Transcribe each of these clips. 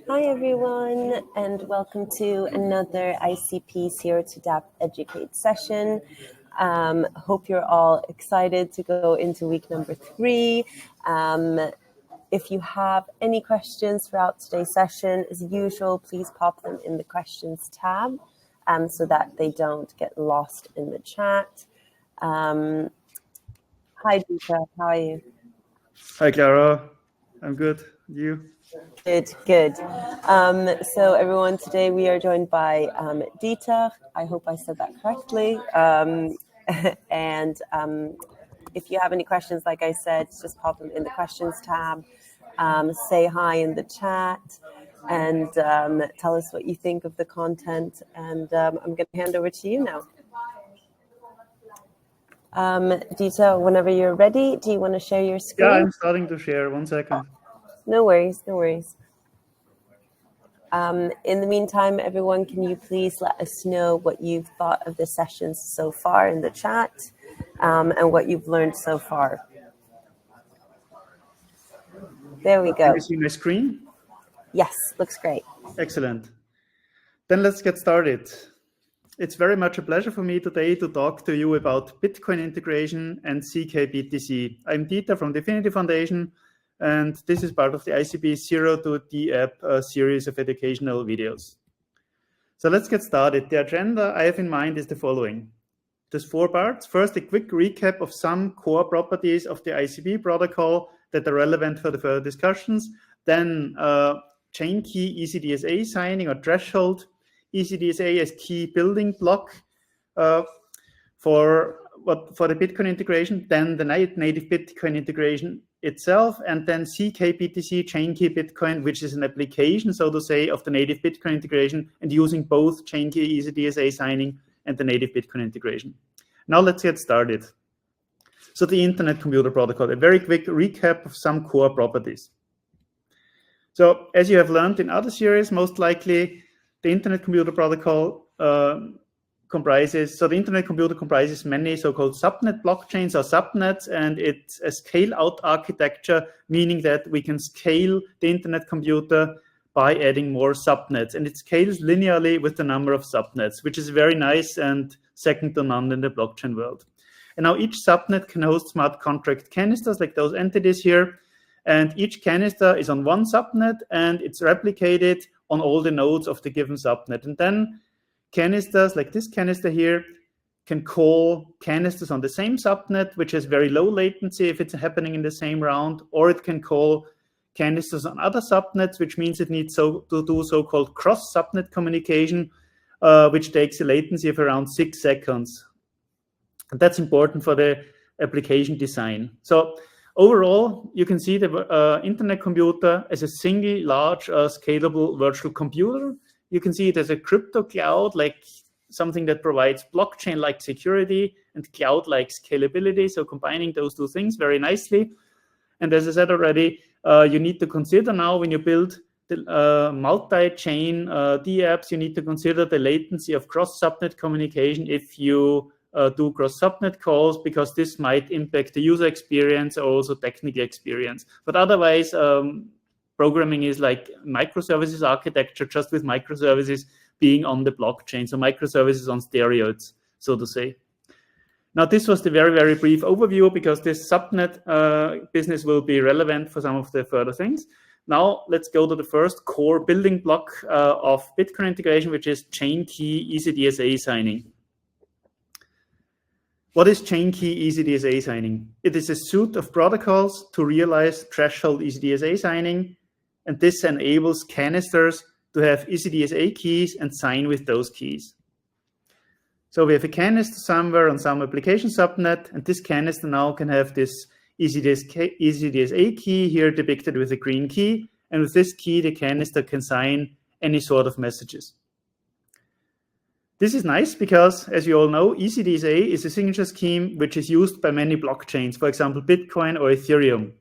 Hi everyone, and welcome to another ICP Zero to Dapp Educate session. Hope you're all excited to go into week number 3. If you have any questions throughout today's session, as usual, please pop them in the questions tab so that they don't get lost in the chat. Hi Dita, how are you? Hi Clara, I'm good. You? Good. So everyone, today we are joined by Dieter. I hope I said that correctly. And if you have any questions, like I said, just pop them in the questions tab. Say hi in the chat and tell us what you think of the content. And I'm going to hand over to you now. Dieter, whenever you're ready, do you want to share your screen? Yeah, I'm starting to share. 1 second. No worries. In the meantime, everyone, can you please let us know what you've thought of the sessions so far in the chat and what you've learned so far? There we go. Can you see my screen? Yes, looks great. Excellent. Then let's get started. It's very much a pleasure for me today to talk to you about Bitcoin integration and ckBTC. I'm Dieter from the DFINITY Foundation, and this is part of the ICP Zero to Dapp series of educational videos. So let's get started. The agenda I have in mind is the following. There's 4 parts. First, a quick recap of some core properties of the ICP protocol that are relevant for the further discussions. Then chain key ECDSA signing or threshold ECDSA as key building block for the Bitcoin integration, then the native Bitcoin integration itself, and then ckBTC, chain key Bitcoin, which is an application, so to say, of the native Bitcoin integration and using both chain key ECDSA signing and the native Bitcoin integration. Now let's get started. So the Internet Computer Protocol, a very quick recap of some core properties. So as you have learned in other series, most likely the Internet Computer Protocol comprises many so-called subnet blockchains or subnets, and it's a scale-out architecture, meaning that we can scale the Internet computer by adding more subnets, and it scales linearly with the number of subnets, which is very nice and second to none in the blockchain world. And now each subnet can host smart contract canisters like those entities here, and each canister is on one subnet and it's replicated on all the nodes of the given subnet. And then canisters like this canister here can call canisters on the same subnet, which has very low latency if it's happening in the same round, or it can call canisters on other subnets, which means it needs to do so-called cross-subnet communication, which takes a latency of around 6 seconds. And that's important for the application design. So overall, you can see the Internet computer as a single large scalable virtual computer. You can see it as a crypto cloud, like something that provides blockchain-like security and cloud-like scalability. So combining those 2 things very nicely. And as I said already, you need to consider now when you build the multi-chain DApps, you need to consider the latency of cross-subnet communication if you do cross-subnet calls, because this might impact the user experience or also technical experience. But otherwise, programming is like microservices architecture, just with microservices being on the blockchain. So microservices on steroids, so to say. Now, this was the very, very brief overview, because this subnet business will be relevant for some of the further things. Now, let's go to the first core building block of Bitcoin integration, which is chain key ECDSA signing. What is chain key ECDSA signing? It is a suite of protocols to realize threshold ECDSA signing, and this enables canisters to have ECDSA keys and sign with those keys. So we have a canister somewhere on some application subnet, and this canister now can have this ECDSA key here depicted with a green key, and with this key the canister can sign any sort of messages. This is nice because, as you all know, ECDSA is a signature scheme which is used by many blockchains, for example, Bitcoin or Ethereum,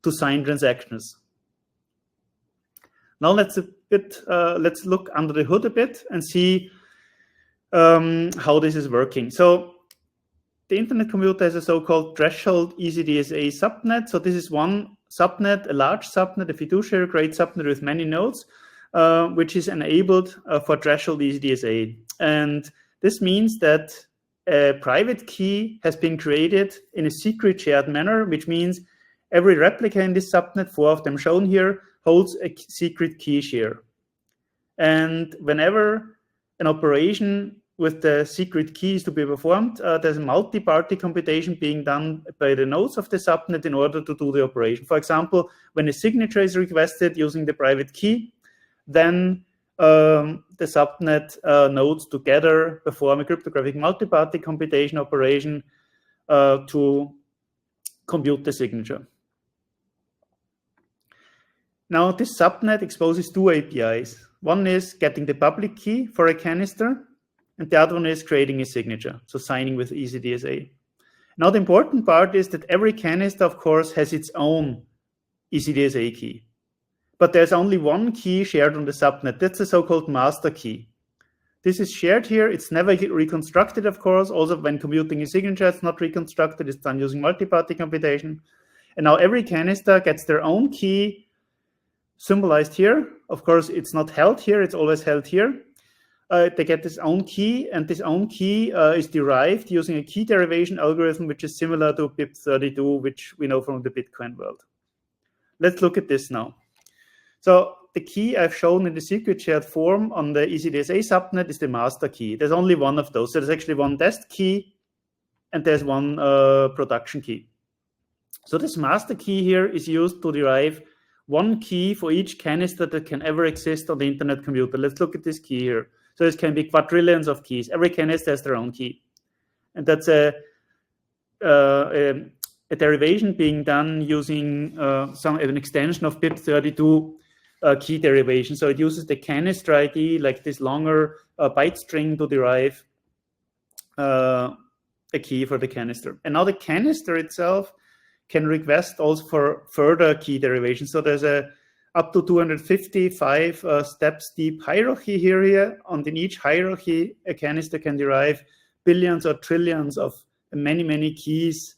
to sign transactions. Now let's look under the hood a bit and see how this is working. So the Internet computer has a so-called threshold ECDSA subnet. So this is one subnet, a large subnet, a fiduciary grade subnet with many nodes. which is enabled for threshold ECDSA. And this means that a private key has been created in a secret shared manner, which means every replica in this subnet, 4 of them shown here, holds a secret key share. And whenever an operation with the secret key is to be performed, there's a multi-party computation being done by the nodes of the subnet in order to do the operation. For example, when a signature is requested using the private key, then the subnet nodes together perform a cryptographic multi-party computation operation to compute the signature. Now, this subnet exposes 2 APIs. One is getting the public key for a canister, and the other one is creating a signature, so signing with ECDSA. Now, the important part is that every canister, of course, has its own ECDSA key. But there's only one key shared on the subnet. That's the so-called master key. This is shared here. It's never reconstructed, of course. Also, when computing a signature, it's not reconstructed. It's done using multi-party computation. And now every canister gets their own key symbolized here. Of course, it's not held here. It's always held here. They get this own key, and this own key is derived using a key derivation algorithm, which is similar to BIP32, which we know from the Bitcoin world. Let's look at this now. So the key I've shown in the secret shared form on the ECDSA subnet is the master key. There's only one of those. So there's actually one test key, and there's one production key. So this master key here is used to derive one key for each canister that can ever exist on the internet computer. Let's look at this key here. So this can be quadrillions of keys. Every canister has their own key. And that's a derivation being done using an extension of BIP32 key derivation. So it uses the canister ID, like this longer byte string, to derive a key for the canister. And now the canister itself can request also for further key derivation. So there's a up to 255 steps deep hierarchy here. And in each hierarchy, a canister can derive billions or trillions of many keys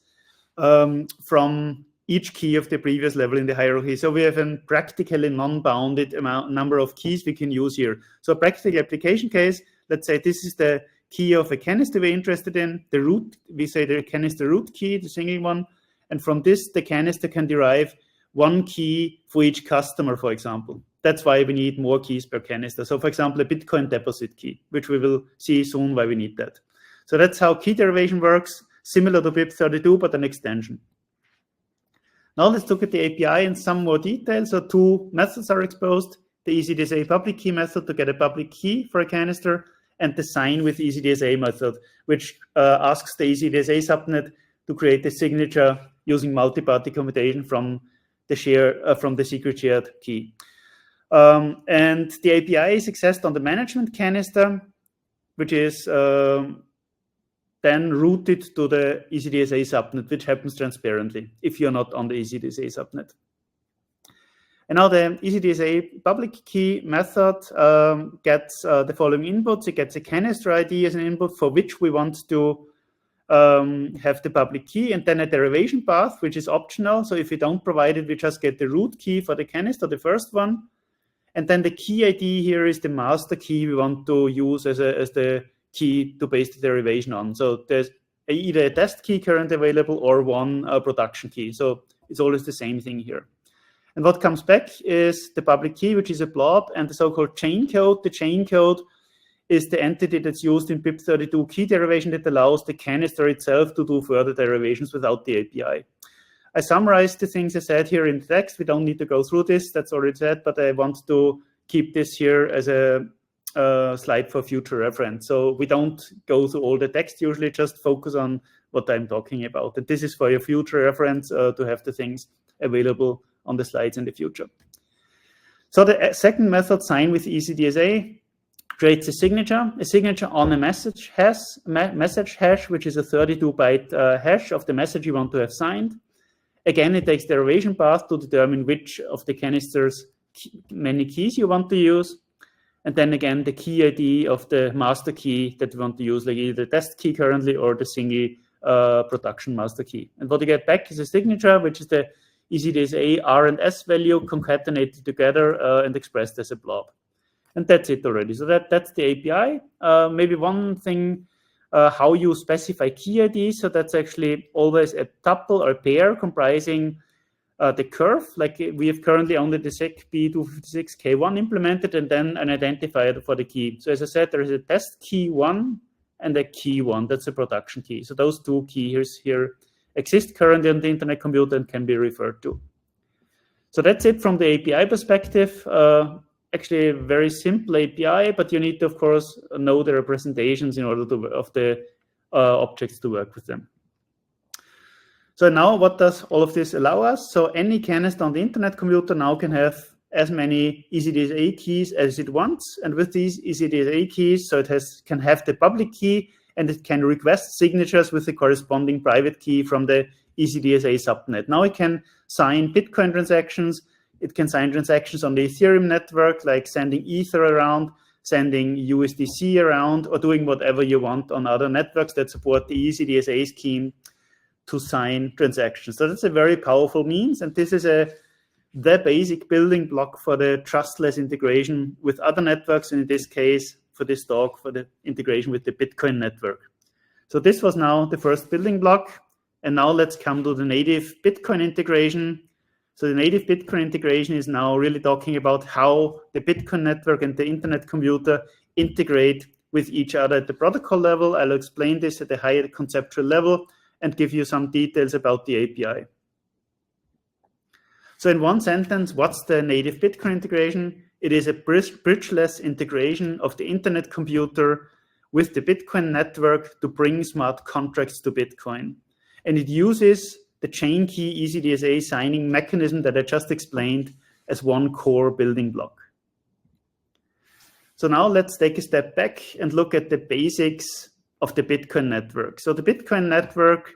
from each key of the previous level in the hierarchy. So we have a practically non-bounded number of keys we can use here. So a practical application case, let's say this is the key of a canister we're interested in, the root, we say the canister root key, the single one, and from this, the canister can derive one key for each customer, for example. That's why we need more keys per canister. So for example, a Bitcoin deposit key, which we will see soon why we need that. So that's how key derivation works, similar to BIP32, but an extension. Now let's look at the API in some more detail. So 2 methods are exposed, the ECDSA public key method to get a public key for a canister, and the sign with ECDSA method, which asks the ECDSA subnet to create a signature using multi-party computation from the secret shared key. And the API is accessed on the management canister, which is then routed to the ECDSA subnet, which happens transparently if you're not on the ECDSA subnet. And now the ECDSA public key method gets the following inputs. It gets a canister ID as an input for which we want to have the public key, and then a derivation path, which is optional. So if we don't provide it, we just get the root key for the canister, the first one. And then the key ID here is the master key we want to use as the key to base the derivation on. So there's either a test key currently available or one production key. So it's always the same thing here. And what comes back is the public key, which is a blob, and the so-called chain code. The chain code is the entity that's used in BIP32 key derivation that allows the canister itself to do further derivations without the API. I summarized the things I said here in the text. We don't need to go through this, that's already said, but I want to keep this here as a slide for future reference. So we don't go through all the text usually, just focus on what I'm talking about. And this is for your future reference to have the things available on the slides in the future. So the second method, sign with ECDSA, creates a signature on a message hash, which is a 32-byte hash of the message you want to have signed. Again, it takes the derivation path to determine which of the canisters many keys you want to use. And then again, the key ID of the master key that you want to use, like either the test key currently or the single production master key. And what you get back is a signature, which is the ECDSA R and S value concatenated together and expressed as a blob. And that's it already. So that's the API. Maybe one thing, how you specify key IDs. So that's actually always a tuple or pair comprising the curve. Like we have currently only the ckB256K1 implemented, and then an identifier for the key. So as I said, there is a test key 1 and a key 1. That's a production key. So those two keys here exist currently on the internet computer and can be referred to. So that's it from the API perspective. Actually a very simple API, but you need to, of course, know the representations in order to of the objects to work with them. So now what does all of this allow us? So any canister on the internet computer now can have as many ECDSA keys as it wants. And with these ECDSA keys, so it can have the public key, and it can request signatures with the corresponding private key from the ECDSA subnet. Now it can sign Bitcoin transactions. It can sign transactions on the Ethereum network, like sending Ether around, sending USDC around, or doing whatever you want on other networks that support the ECDSA scheme to sign transactions. So that's a very powerful means, and this is the basic building block for the trustless integration with other networks, and in this case, for this talk, for the integration with the Bitcoin network. So this was now the first building block, and now let's come to the native Bitcoin integration. So the native Bitcoin integration is now really talking about how the Bitcoin network and the internet computer integrate with each other at the protocol level. I'll explain this at a higher conceptual level and give you some details about the API. So in one sentence, what's the native Bitcoin integration? It is a bridgeless integration of the internet computer with the Bitcoin network to bring smart contracts to Bitcoin. And it uses the chain key ECDSA signing mechanism that I just explained as one core building block. So now let's take a step back and look at the basics of the Bitcoin network. So the Bitcoin network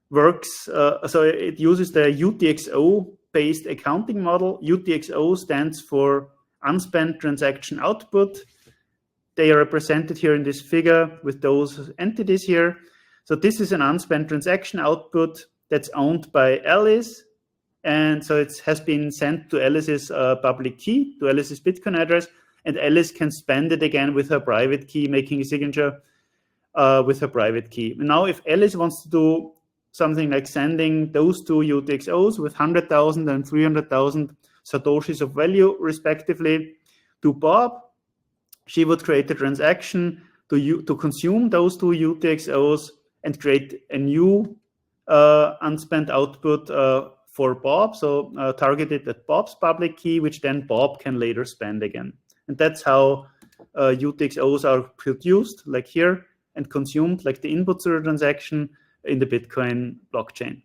works, so it uses the UTXO-based accounting model. UTXO stands for unspent transaction output. They are represented here in this figure with those entities here. So this is an unspent transaction output that's owned by Alice. And so it has been sent to Alice's public key, to Alice's Bitcoin address, and Alice can spend it again with her private key, making a signature with her private key. Now, if Alice wants to do something like sending those two UTXOs with 100,000 and 300,000 Satoshis of value, respectively, to Bob, she would create a transaction to consume those two UTXOs and create a new unspent output for Bob, so targeted at Bob's public key, which then Bob can later spend again. And that's how UTXOs are produced, like here, and consumed, like the input to the transaction in the Bitcoin blockchain.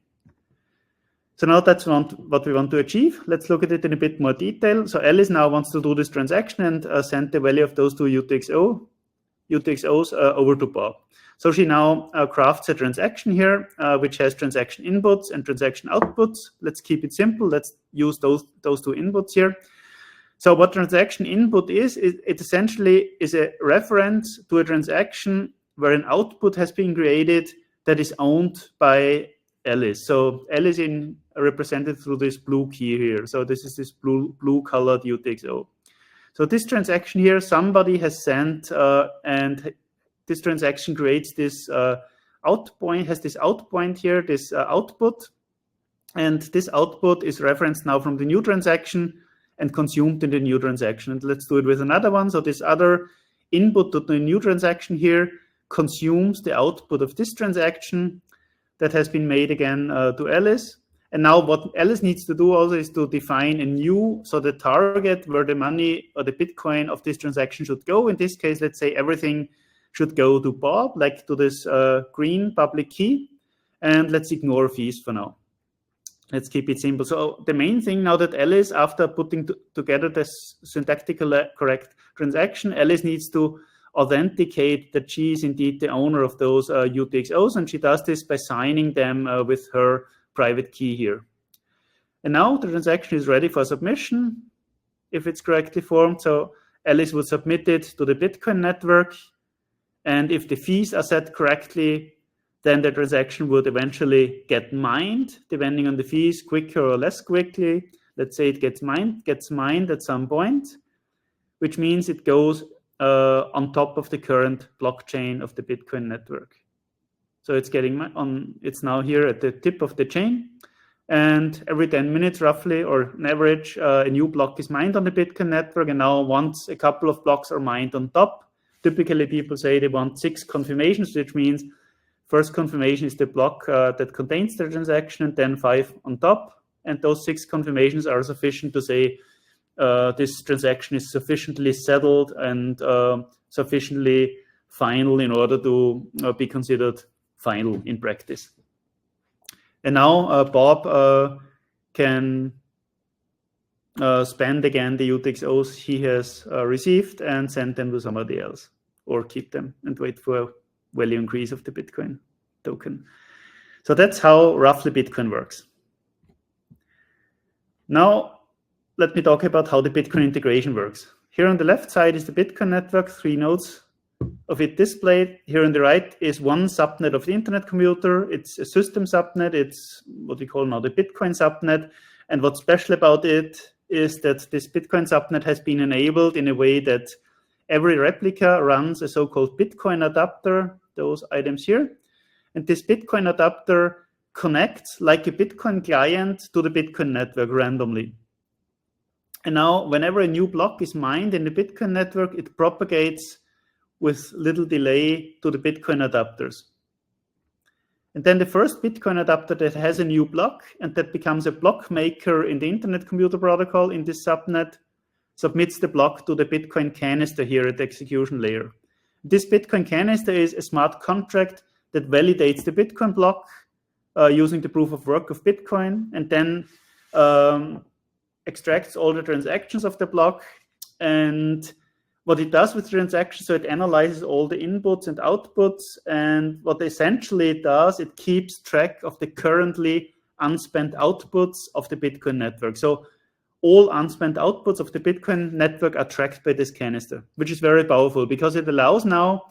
So now that's what we want to achieve. Let's look at it in a bit more detail. So Alice now wants to do this transaction and send the value of those two UTXOs over to Bob. So she now crafts a transaction here, which has transaction inputs and transaction outputs. Let's keep it simple. Let's use those two inputs here. So what transaction input is, it essentially is a reference to a transaction where an output has been created that is owned by Alice. So Alice is represented through this blue key here. So this is this blue colored UTXO. So this transaction here, somebody has sent, and this transaction creates this out point here, this output. And this output is referenced now from the new transaction and consumed in the new transaction. And let's do it with another one. So this other input to the new transaction here consumes the output of this transaction that has been made again to Alice. And now what Alice needs to do also is to define a new, so the target where the money or the Bitcoin of this transaction should go. In this case, let's say everything should go to Bob, like to this green public key. And let's ignore fees for now. Let's keep it simple. So the main thing now that Alice, after putting together this syntactically correct transaction, Alice needs to authenticate that she is indeed the owner of those UTXOs, and she does this by signing them with her private key here. And now the transaction is ready for submission, if it's correctly formed. So Alice would submit it to the Bitcoin network, and if the fees are set correctly, then the transaction would eventually get mined, depending on the fees, quicker or less quickly. Let's say it gets mined at some point, which means it goes on top of the current blockchain of the Bitcoin network. So it's now here at the tip of the chain, and every 10 minutes roughly, or on average, a new block is mined on the Bitcoin network. And now once a couple of blocks are mined on top, typically people say they want 6 confirmations, which means first confirmation is the block that contains the transaction, and then 5 on top. And those 6 confirmations are sufficient to say this transaction is sufficiently settled and sufficiently final in order to be considered final in practice. And now Bob can spend again the UTXOs he has received and send them to somebody else, or keep them and wait for a value increase of the Bitcoin token. So that's how roughly Bitcoin works. Now, let me talk about how the Bitcoin integration works. Here on the left side is the Bitcoin network, 3 nodes of it displayed. Here on the right is one subnet of the internet computer. It's a system subnet. It's what we call now the Bitcoin subnet. And what's special about it is that this Bitcoin subnet has been enabled in a way that every replica runs a so-called Bitcoin adapter, those items here. And this Bitcoin adapter connects like a Bitcoin client to the Bitcoin network randomly. And now whenever a new block is mined in the Bitcoin network, it propagates with little delay to the Bitcoin adapters. And then the first Bitcoin adapter that has a new block and that becomes a block maker in the Internet Computer Protocol in this subnet submits the block to the Bitcoin canister here at the execution layer. This Bitcoin canister is a smart contract that validates the Bitcoin block using the proof of work of Bitcoin, and then extracts all the transactions of the block. And what it does with transactions, so it analyzes all the inputs and outputs, and what essentially it does, it keeps track of the currently unspent outputs of the Bitcoin network. So all unspent outputs of the Bitcoin network are tracked by this canister, which is very powerful because it allows now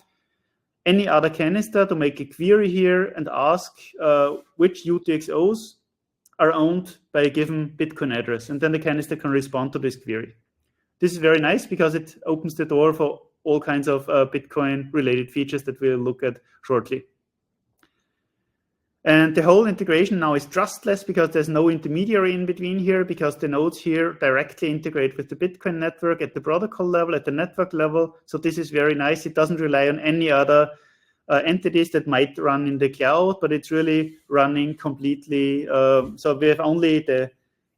any other canister to make a query here and ask which UTXOs are owned by a given Bitcoin address, and then the canister can respond to this query. This is very nice because it opens the door for all kinds of Bitcoin-related features that we'll look at shortly. And the whole integration now is trustless because there's no intermediary in between here, because the nodes here directly integrate with the Bitcoin network at the protocol level, at the network level. So this is very nice. It doesn't rely on any other entities that might run in the cloud, but it's really running completely. So we have only the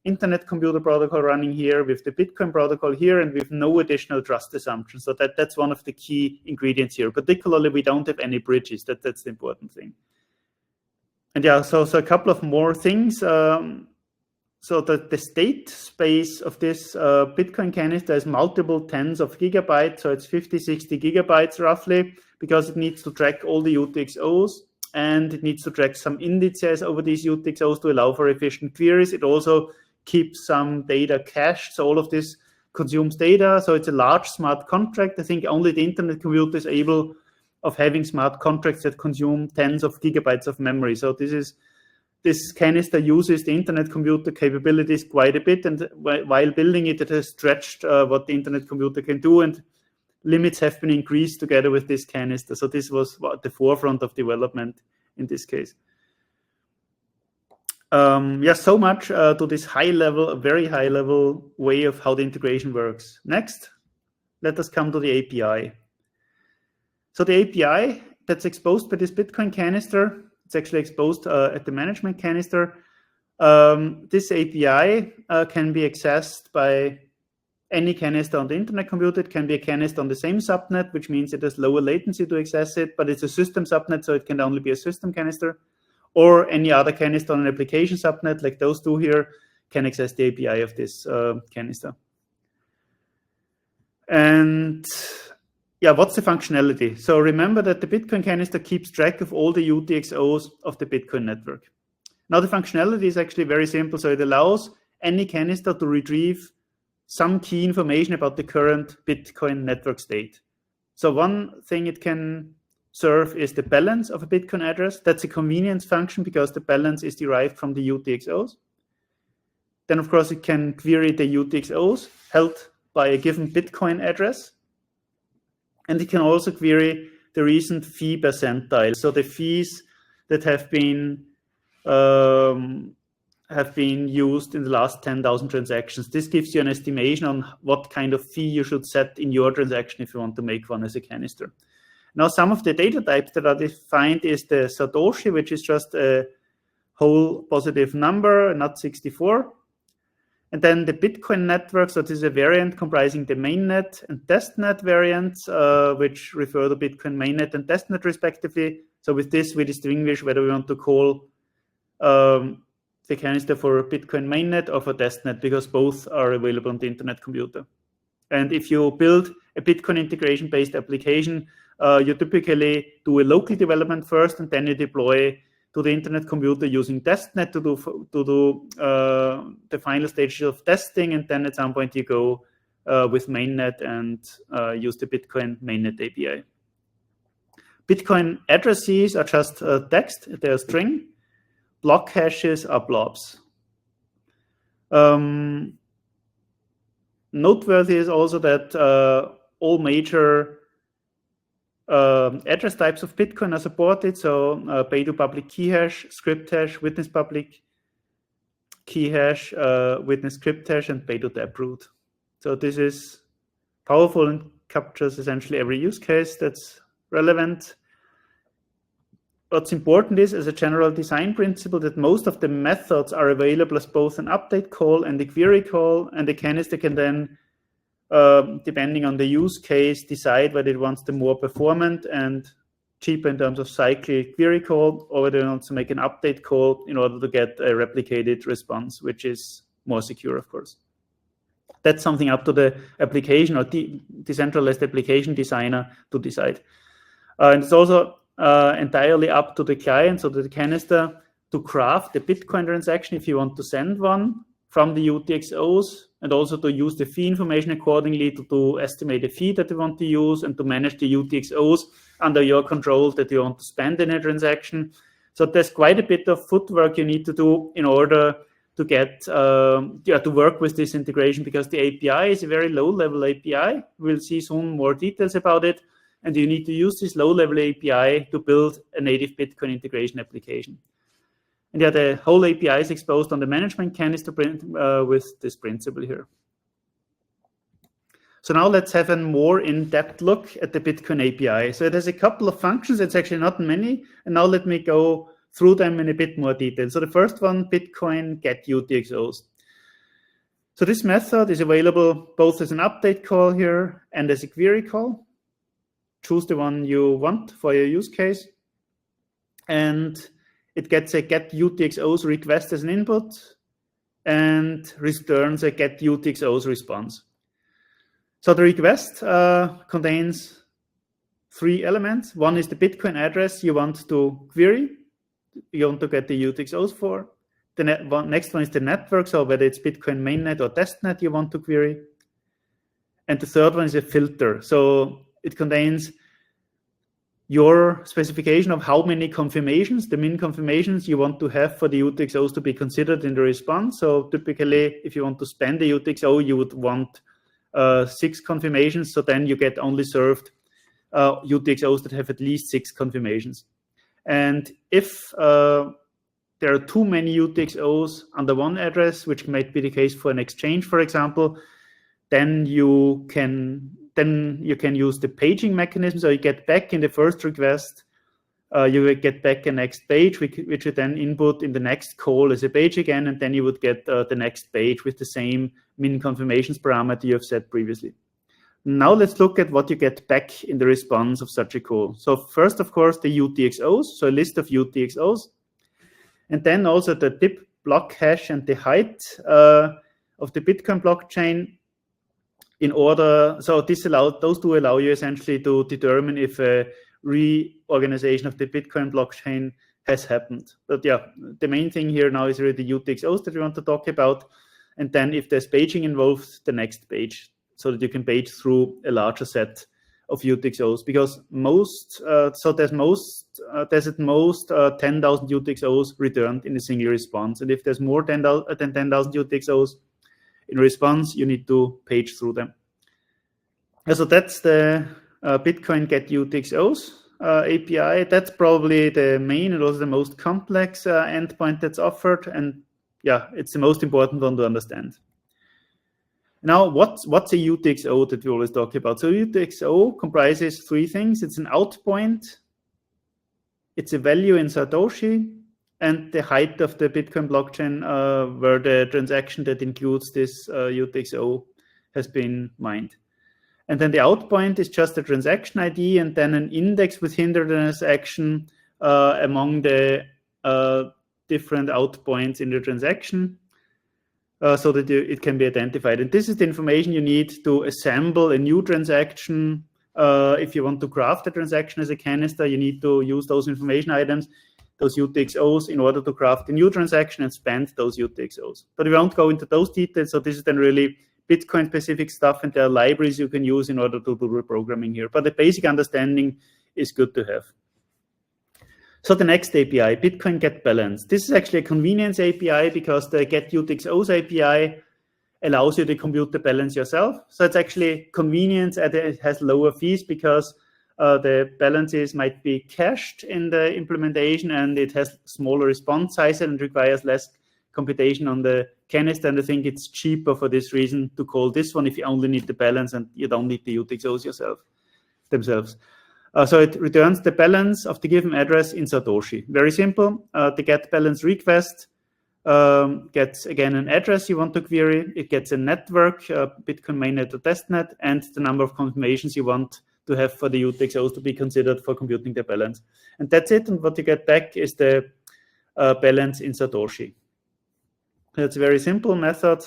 Internet Computer Protocol running here with the Bitcoin protocol here, and with no additional trust assumptions. So that's one of the key ingredients here. Particularly, we don't have any bridges. That's the important thing. And yeah, so a couple of more things. So the state space of this Bitcoin canister is multiple tens of gigabytes. So it's 50, 60 gigabytes roughly, because it needs to track all the UTXOs, and it needs to track some indices over these UTXOs to allow for efficient queries. It also keeps some data cached. So all of this consumes data. So it's a large smart contract. I think only the internet computer is able of having smart contracts that consume tens of gigabytes of memory. So this canister uses the internet computer capabilities quite a bit, and while building it, it has stretched what the internet computer can do, and limits have been increased together with this canister. So this was at the forefront of development in this case. So much to this high level, very high level way of how the integration works. Next, let us come to the API. So the API that's exposed by this Bitcoin canister, it's actually exposed at the management canister. This API can be accessed by any canister on the internet computer. It can be a canister on the same subnet, which means it has lower latency to access it, but it's a system subnet, so it can only be a system canister. Or any other canister on an application subnet, like those two here, can access the API of this canister. And yeah, what's the functionality? So remember that the Bitcoin canister keeps track of all the UTXOs of the Bitcoin network. Now the functionality is actually very simple. So it allows any canister to retrieve some key information about the current Bitcoin network state. So one thing it can serve is the balance of a Bitcoin address. That's a convenience function because the balance is derived from the UTXOs. Then, of course, it can query the UTXOs held by a given Bitcoin address. And it can also query the recent fee percentile. So the fees that have been used in the last 10,000 transactions. This gives you an estimation on what kind of fee you should set in your transaction if you want to make one as a canister. Now, some of the data types that are defined is the Satoshi, which is just a whole positive number, not 64. And then the Bitcoin network, so this is a variant comprising the mainnet and testnet variants, which refer to Bitcoin mainnet and testnet respectively. So with this, we distinguish whether we want to call the canister for Bitcoin mainnet or for testnet, because both are available on the internet computer. And if you build a Bitcoin integration-based application, you typically do a local development first, and then you deploy to the internet computer using testnet to do the final stages of testing, and then at some point you go with mainnet and use the Bitcoin mainnet API. Bitcoin addresses are just text, they're a string. Block hashes are blobs. Noteworthy is also that all major address types of Bitcoin are supported. So pay to public key hash, script hash, witness public key hash, witness script hash, and pay to taproot. So this is powerful and captures essentially every use case that's relevant. What's important is, as a general design principle, that most of the methods are available as both an update call and a query call, and the canister can then, depending on the use case, decide whether it wants the more performant and cheaper in terms of cyclic query call, or whether it wants to make an update call in order to get a replicated response, which is more secure, of course. That's something up to the application or decentralized application designer to decide. And it's also entirely up to the client, so the canister, to craft the Bitcoin transaction if you want to send one from the UTXOs, and also to use the fee information accordingly to estimate the fee that you want to use, and to manage the UTXOs under your control that you want to spend in a transaction. So there's quite a bit of footwork you need to do in order to get to work with this integration, because the API is a very low-level API. We'll see soon more details about it. And you need to use this low-level API to build a native Bitcoin integration application. And yeah, the whole API is exposed on the management canister with this principle here. So now let's have a more in-depth look at the Bitcoin API. So it has a couple of functions. It's actually not many. And now let me go through them in a bit more detail. So the first one, Bitcoin get UTXOs. So this method is available both as an update call here and as a query call. Choose the one you want for your use case. And it gets a get UTXOs request as an input and returns a get UTXOs response. So the request contains 3 elements. One is the Bitcoin address you want to query. You want to get the UTXOs for. The next one is the network, so whether it's Bitcoin mainnet or testnet you want to query. And the third one is a filter. So it contains your specification of how many confirmations, the min confirmations you want to have for the UTXOs to be considered in the response. So typically, if you want to spend the UTXO, you would want 6 confirmations. So then you get only served UTXOs that have at least 6 confirmations. And if there are too many UTXOs under one address, which might be the case for an exchange, for example, then you can use the paging mechanism. So you get back in the first request, you will get back a next page, which you then input in the next call as a page again, and then you would get the next page with the same min confirmations parameter you have set previously. Now let's look at what you get back in the response of such a call. So first, of course, the UTXOs, so a list of UTXOs, and then also the tip block hash and the height of the Bitcoin blockchain. Those two allow you essentially to determine if a reorganization of the Bitcoin blockchain has happened. But yeah, the main thing here now is really the UTXOs that we want to talk about. And then if there's paging involved, the next page, so that you can page through a larger set of UTXOs, because there's at most 10,000 UTXOs returned in a single response. And if there's more than 10,000 UTXOs in response, you need to page through them. So that's the Bitcoin get UTXOs API. That's probably the main and also the most complex endpoint that's offered. And yeah, it's the most important one to understand. Now, what's a UTXO that we always talk about? So UTXO comprises three things. It's an out point, it's a value in Satoshi, and the height of the Bitcoin blockchain where the transaction that includes this UTXO has been mined. And then the out point is just a transaction ID and then an index within the transaction among the different out points in the transaction so that it can be identified. And this is the information you need to assemble a new transaction. If you want to craft a transaction as a canister, you need to use those information items, those UTXOs, in order to craft a new transaction and spend those UTXOs. But we won't go into those details. So this is then really Bitcoin specific stuff, and there are libraries you can use in order to do reprogramming here. But the basic understanding is good to have. So the next API, Bitcoin get balance. This is actually a convenience API because the get UTXOs API allows you to compute the balance yourself. So it's actually convenience and it has lower fees because the balances might be cached in the implementation and it has smaller response size and requires less computation on the canister, and I think it's cheaper for this reason to call this one if you only need the balance and you don't need the UTXOs themselves. So it returns the balance of the given address in Satoshi. Very simple. The get balance request gets, again, an address you want to query. It gets a network, Bitcoin mainnet or testnet, and the number of confirmations you want to have for the UTXOs to be considered for computing the balance. And that's it. And what you get back is the balance in Satoshi. That's a very simple method.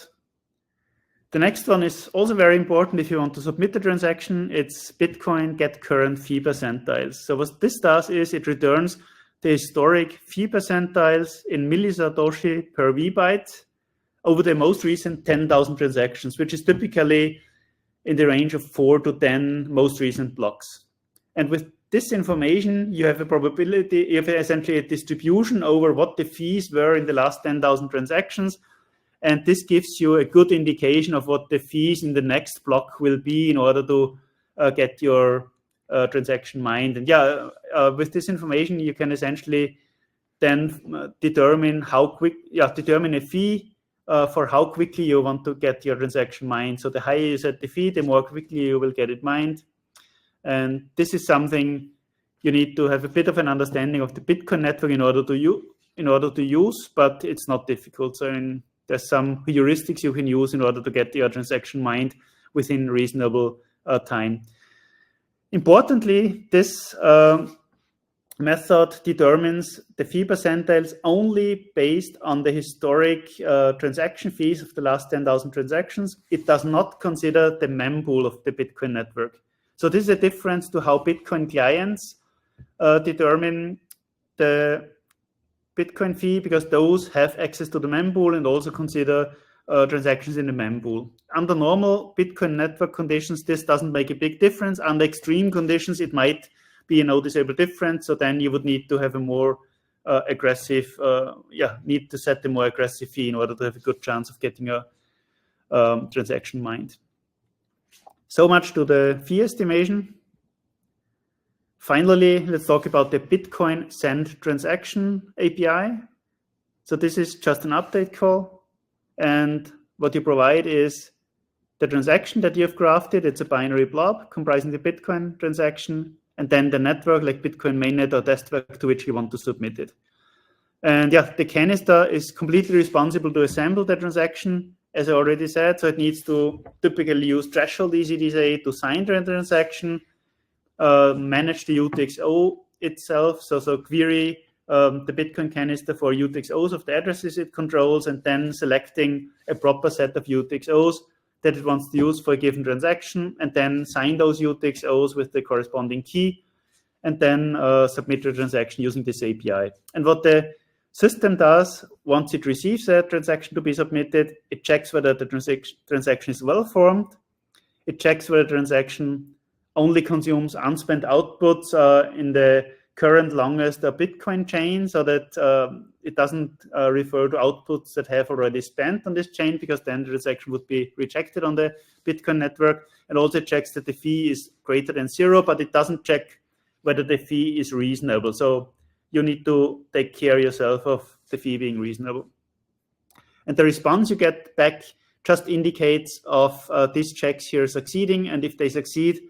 The next one is also very important if you want to submit the transaction. It's Bitcoin get current fee percentiles. So what this does is it returns the historic fee percentiles in millisatoshi per vbyte over the most recent 10,000 transactions, which is typically in the range of 4 to 10 most recent blocks. And with this information, you have a probability, you have essentially a distribution over what the fees were in the last 10,000 transactions. And this gives you a good indication of what the fees in the next block will be in order to get your transaction mined. And yeah, with this information, you can essentially then determine determine a fee for how quickly you want to get your transaction mined. So the higher you set the fee, the more quickly you will get it mined. And this is something you need to have a bit of an understanding of the Bitcoin network in order to use, but it's not difficult. So there's some heuristics you can use in order to get your transaction mined within reasonable time. Importantly, this method determines the fee percentiles only based on the historic transaction fees of the last 10,000 transactions. It does not consider the mempool of the Bitcoin network. So this is a difference to how Bitcoin clients determine the Bitcoin fee, because those have access to the mempool and also consider transactions in the mempool. Under normal Bitcoin network conditions, this doesn't make a big difference. Under extreme conditions, it might be a noticeable difference. So then you would need to have a more aggressive, need to set a more aggressive fee in order to have a good chance of getting a transaction mined. So much to the fee estimation. Finally, let's talk about the Bitcoin send transaction API. So this is just an update call. And what you provide is the transaction that you have crafted. It's a binary blob comprising the Bitcoin transaction, and then the network like Bitcoin mainnet or testwork to which you want to submit it. And yeah, the canister is completely responsible to assemble the transaction, as I already said. So it needs to typically use threshold ECDSA to sign the transaction, manage the UTXO itself, so query the Bitcoin canister for UTXOs of the addresses it controls, and then selecting a proper set of UTXOs that it wants to use for a given transaction, and then sign those UTXOs with the corresponding key, and then submit the transaction using this API. And what the system does, once it receives a transaction to be submitted, it checks whether the transaction is well formed. It checks whether the transaction only consumes unspent outputs in the current longest Bitcoin chain, so that it doesn't refer to outputs that have already spent on this chain, because then the transaction would be rejected on the Bitcoin network. And also checks that the fee is greater than 0, but it doesn't check whether the fee is reasonable. So you need to take care yourself of the fee being reasonable. And the response you get back just indicates of these checks here succeeding, and if they succeed,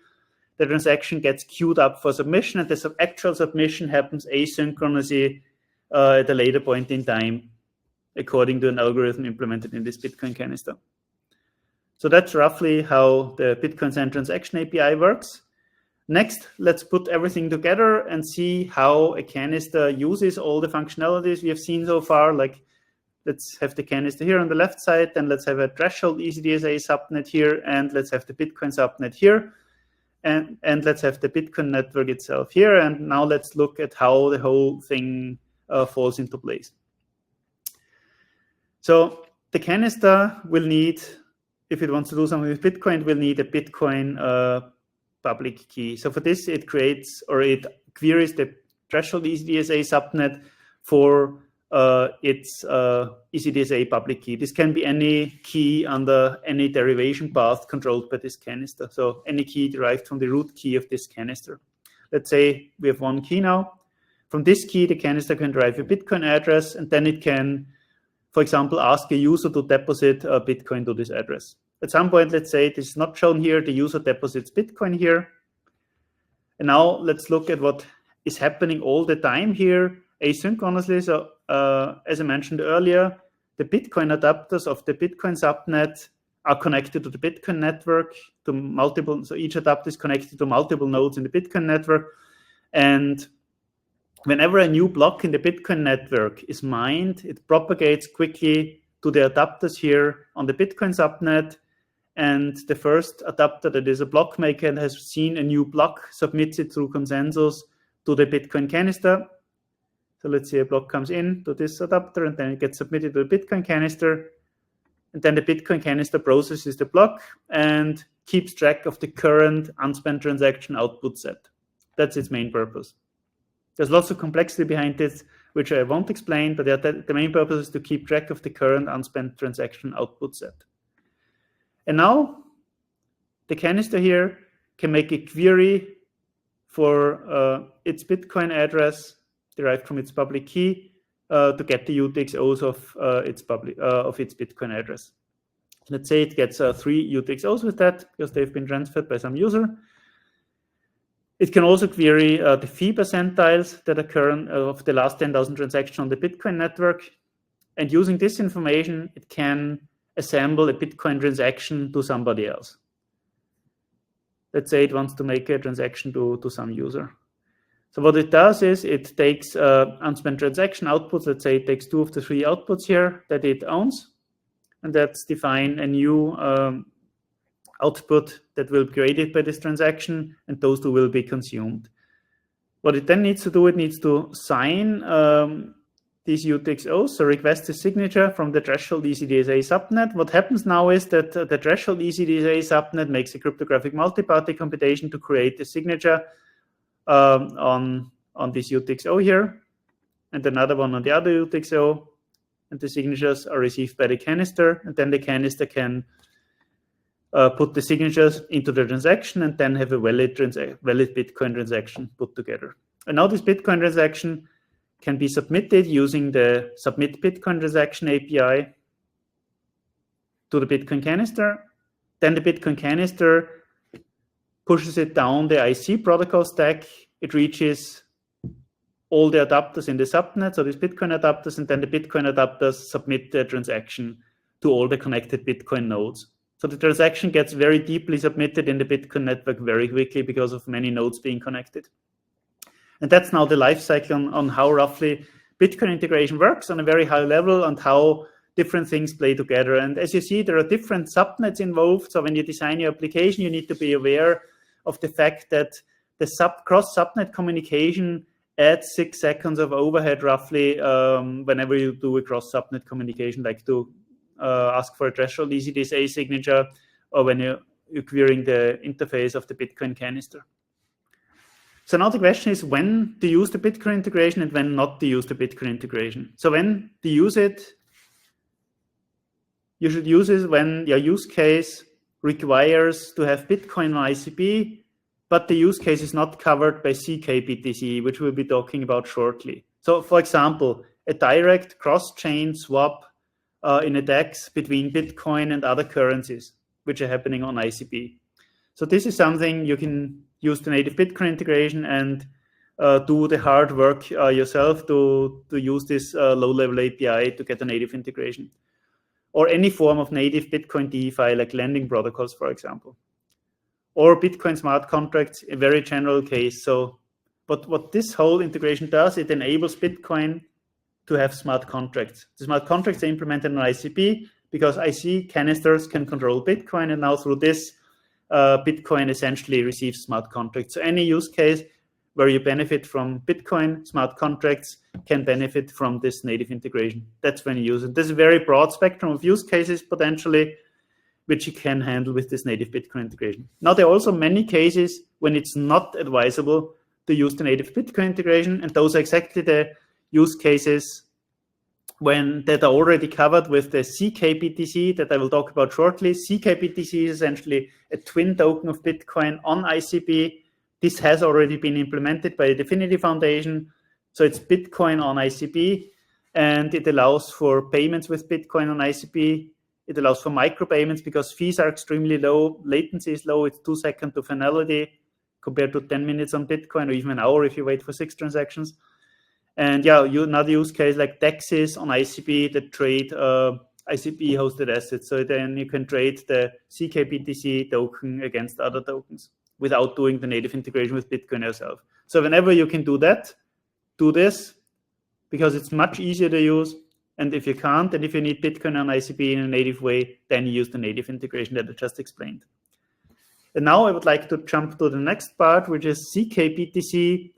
the transaction gets queued up for submission, and the actual submission happens asynchronously at a later point in time, according to an algorithm implemented in this Bitcoin canister. So that's roughly how the Bitcoin Send Transaction API works. Next, let's put everything together and see how a canister uses all the functionalities we have seen so far. Like, let's have the canister here on the left side, then let's have a threshold ECDSA subnet here, and let's have the Bitcoin subnet here. And let's have the Bitcoin network itself here. And now let's look at how the whole thing falls into place. So the canister will need, if it wants to do something with Bitcoin, will need a Bitcoin public key. So for this, it creates, or it queries the threshold ECDSA subnet for its ECDSA public key. This can be any key under any derivation path controlled by this canister. So any key derived from the root key of this canister. Let's say we have one key now. From this key, the canister can derive a Bitcoin address, and then it can, for example, ask a user to deposit Bitcoin to this address. At some point, let's say this is not shown here, the user deposits Bitcoin here. And now let's look at what is happening all the time here asynchronously. So as I mentioned earlier, the Bitcoin adapters of the Bitcoin subnet are connected to the Bitcoin network, to multiple, so each adapter is connected to multiple nodes in the Bitcoin network. And whenever a new block in the Bitcoin network is mined, it propagates quickly to the adapters here on the Bitcoin subnet. And the first adapter that is a block maker and has seen a new block submits it through consensus to the Bitcoin canister. So let's say a block comes in to this adapter, and then it gets submitted to the Bitcoin canister. And then the Bitcoin canister processes the block and keeps track of the current unspent transaction output set. That's its main purpose. There's lots of complexity behind this, which I won't explain, but the main purpose is to keep track of the current unspent transaction output set. And now the canister here can make a query for its Bitcoin address derived from its public key to get the UTXOs of its Bitcoin address. Let's say it gets 3 UTXOs with that because they've been transferred by some user. It can also query the fee percentiles that occur of the last 10,000 transactions on the Bitcoin network. And using this information, it can assemble a Bitcoin transaction to somebody else. Let's say it wants to make a transaction to some user. So what it does is it takes unspent transaction outputs. Let's say it takes 2 of the 3 outputs here that it owns, and that's define a new output that will be created by this transaction, and those 2 will be consumed. What it then needs to do, it needs to sign these UTXOs, so request a signature from the threshold ECDSA subnet. What happens now is that the threshold ECDSA subnet makes a cryptographic multi-party computation to create a signature on this UTXO here, and another one on the other UTXO, and the signatures are received by the canister, and then the canister can put the signatures into the transaction and then have a valid Bitcoin transaction put together. And now this Bitcoin transaction can be submitted using the Submit Bitcoin Transaction API to the Bitcoin canister. Then the Bitcoin canister pushes it down the IC protocol stack. It reaches all the adapters in the subnet, so these Bitcoin adapters, and then the Bitcoin adapters submit the transaction to all the connected Bitcoin nodes. So the transaction gets very deeply submitted in the Bitcoin network very quickly because of many nodes being connected. And that's now the life cycle on how roughly Bitcoin integration works on a very high level and how different things play together. And as you see, there are different subnets involved. So when you design your application, you need to be aware of the fact that the cross-subnet communication adds 6 seconds of overhead roughly whenever you do a cross-subnet communication, like to ask for a threshold ECDSA signature, or when you're querying the interface of the Bitcoin canister. So now the question is when to use the Bitcoin integration and when not to use the Bitcoin integration. So when to use it, you should use it when your use case requires to have Bitcoin on ICP, but the use case is not covered by ckBTC, which we'll be talking about shortly. So for example, a direct cross-chain swap in a DEX between Bitcoin and other currencies, which are happening on ICP. So this is something you can use the native Bitcoin integration and do the hard work yourself to use this low-level API to get a native integration. Or any form of native Bitcoin DeFi, like lending protocols, for example. Or Bitcoin smart contracts, a very general case. So, but what this whole integration does, it enables Bitcoin to have smart contracts. The smart contracts are implemented on ICP because IC canisters can control Bitcoin, and now through this, Bitcoin essentially receives smart contracts. So any use case where you benefit from Bitcoin smart contracts can benefit from this native integration. That's when you use it. There's a very broad spectrum of use cases potentially, which you can handle with this native Bitcoin integration. Now, there are also many cases when it's not advisable to use the native Bitcoin integration, and those are exactly the use cases that are already covered with the ckBTC that I will talk about shortly. ckBTC is essentially a twin token of Bitcoin on ICP. This has already been implemented by the DFINITY Foundation. So it's Bitcoin on ICP, and it allows for payments with Bitcoin on ICP. It allows for micropayments because fees are extremely low. Latency is low. It's 2 seconds to finality compared to 10 minutes on Bitcoin, or even an hour if you wait for 6 transactions. And yeah, another use case like DEXs on ICP that trade ICP hosted assets. So then you can trade the ckBTC token against other tokens without doing the native integration with Bitcoin yourself. So whenever you can do that, do this, because it's much easier to use. And if you can't, and if you need Bitcoin on ICP in a native way, then you use the native integration that I just explained. And now I would like to jump to the next part, which is ckBTC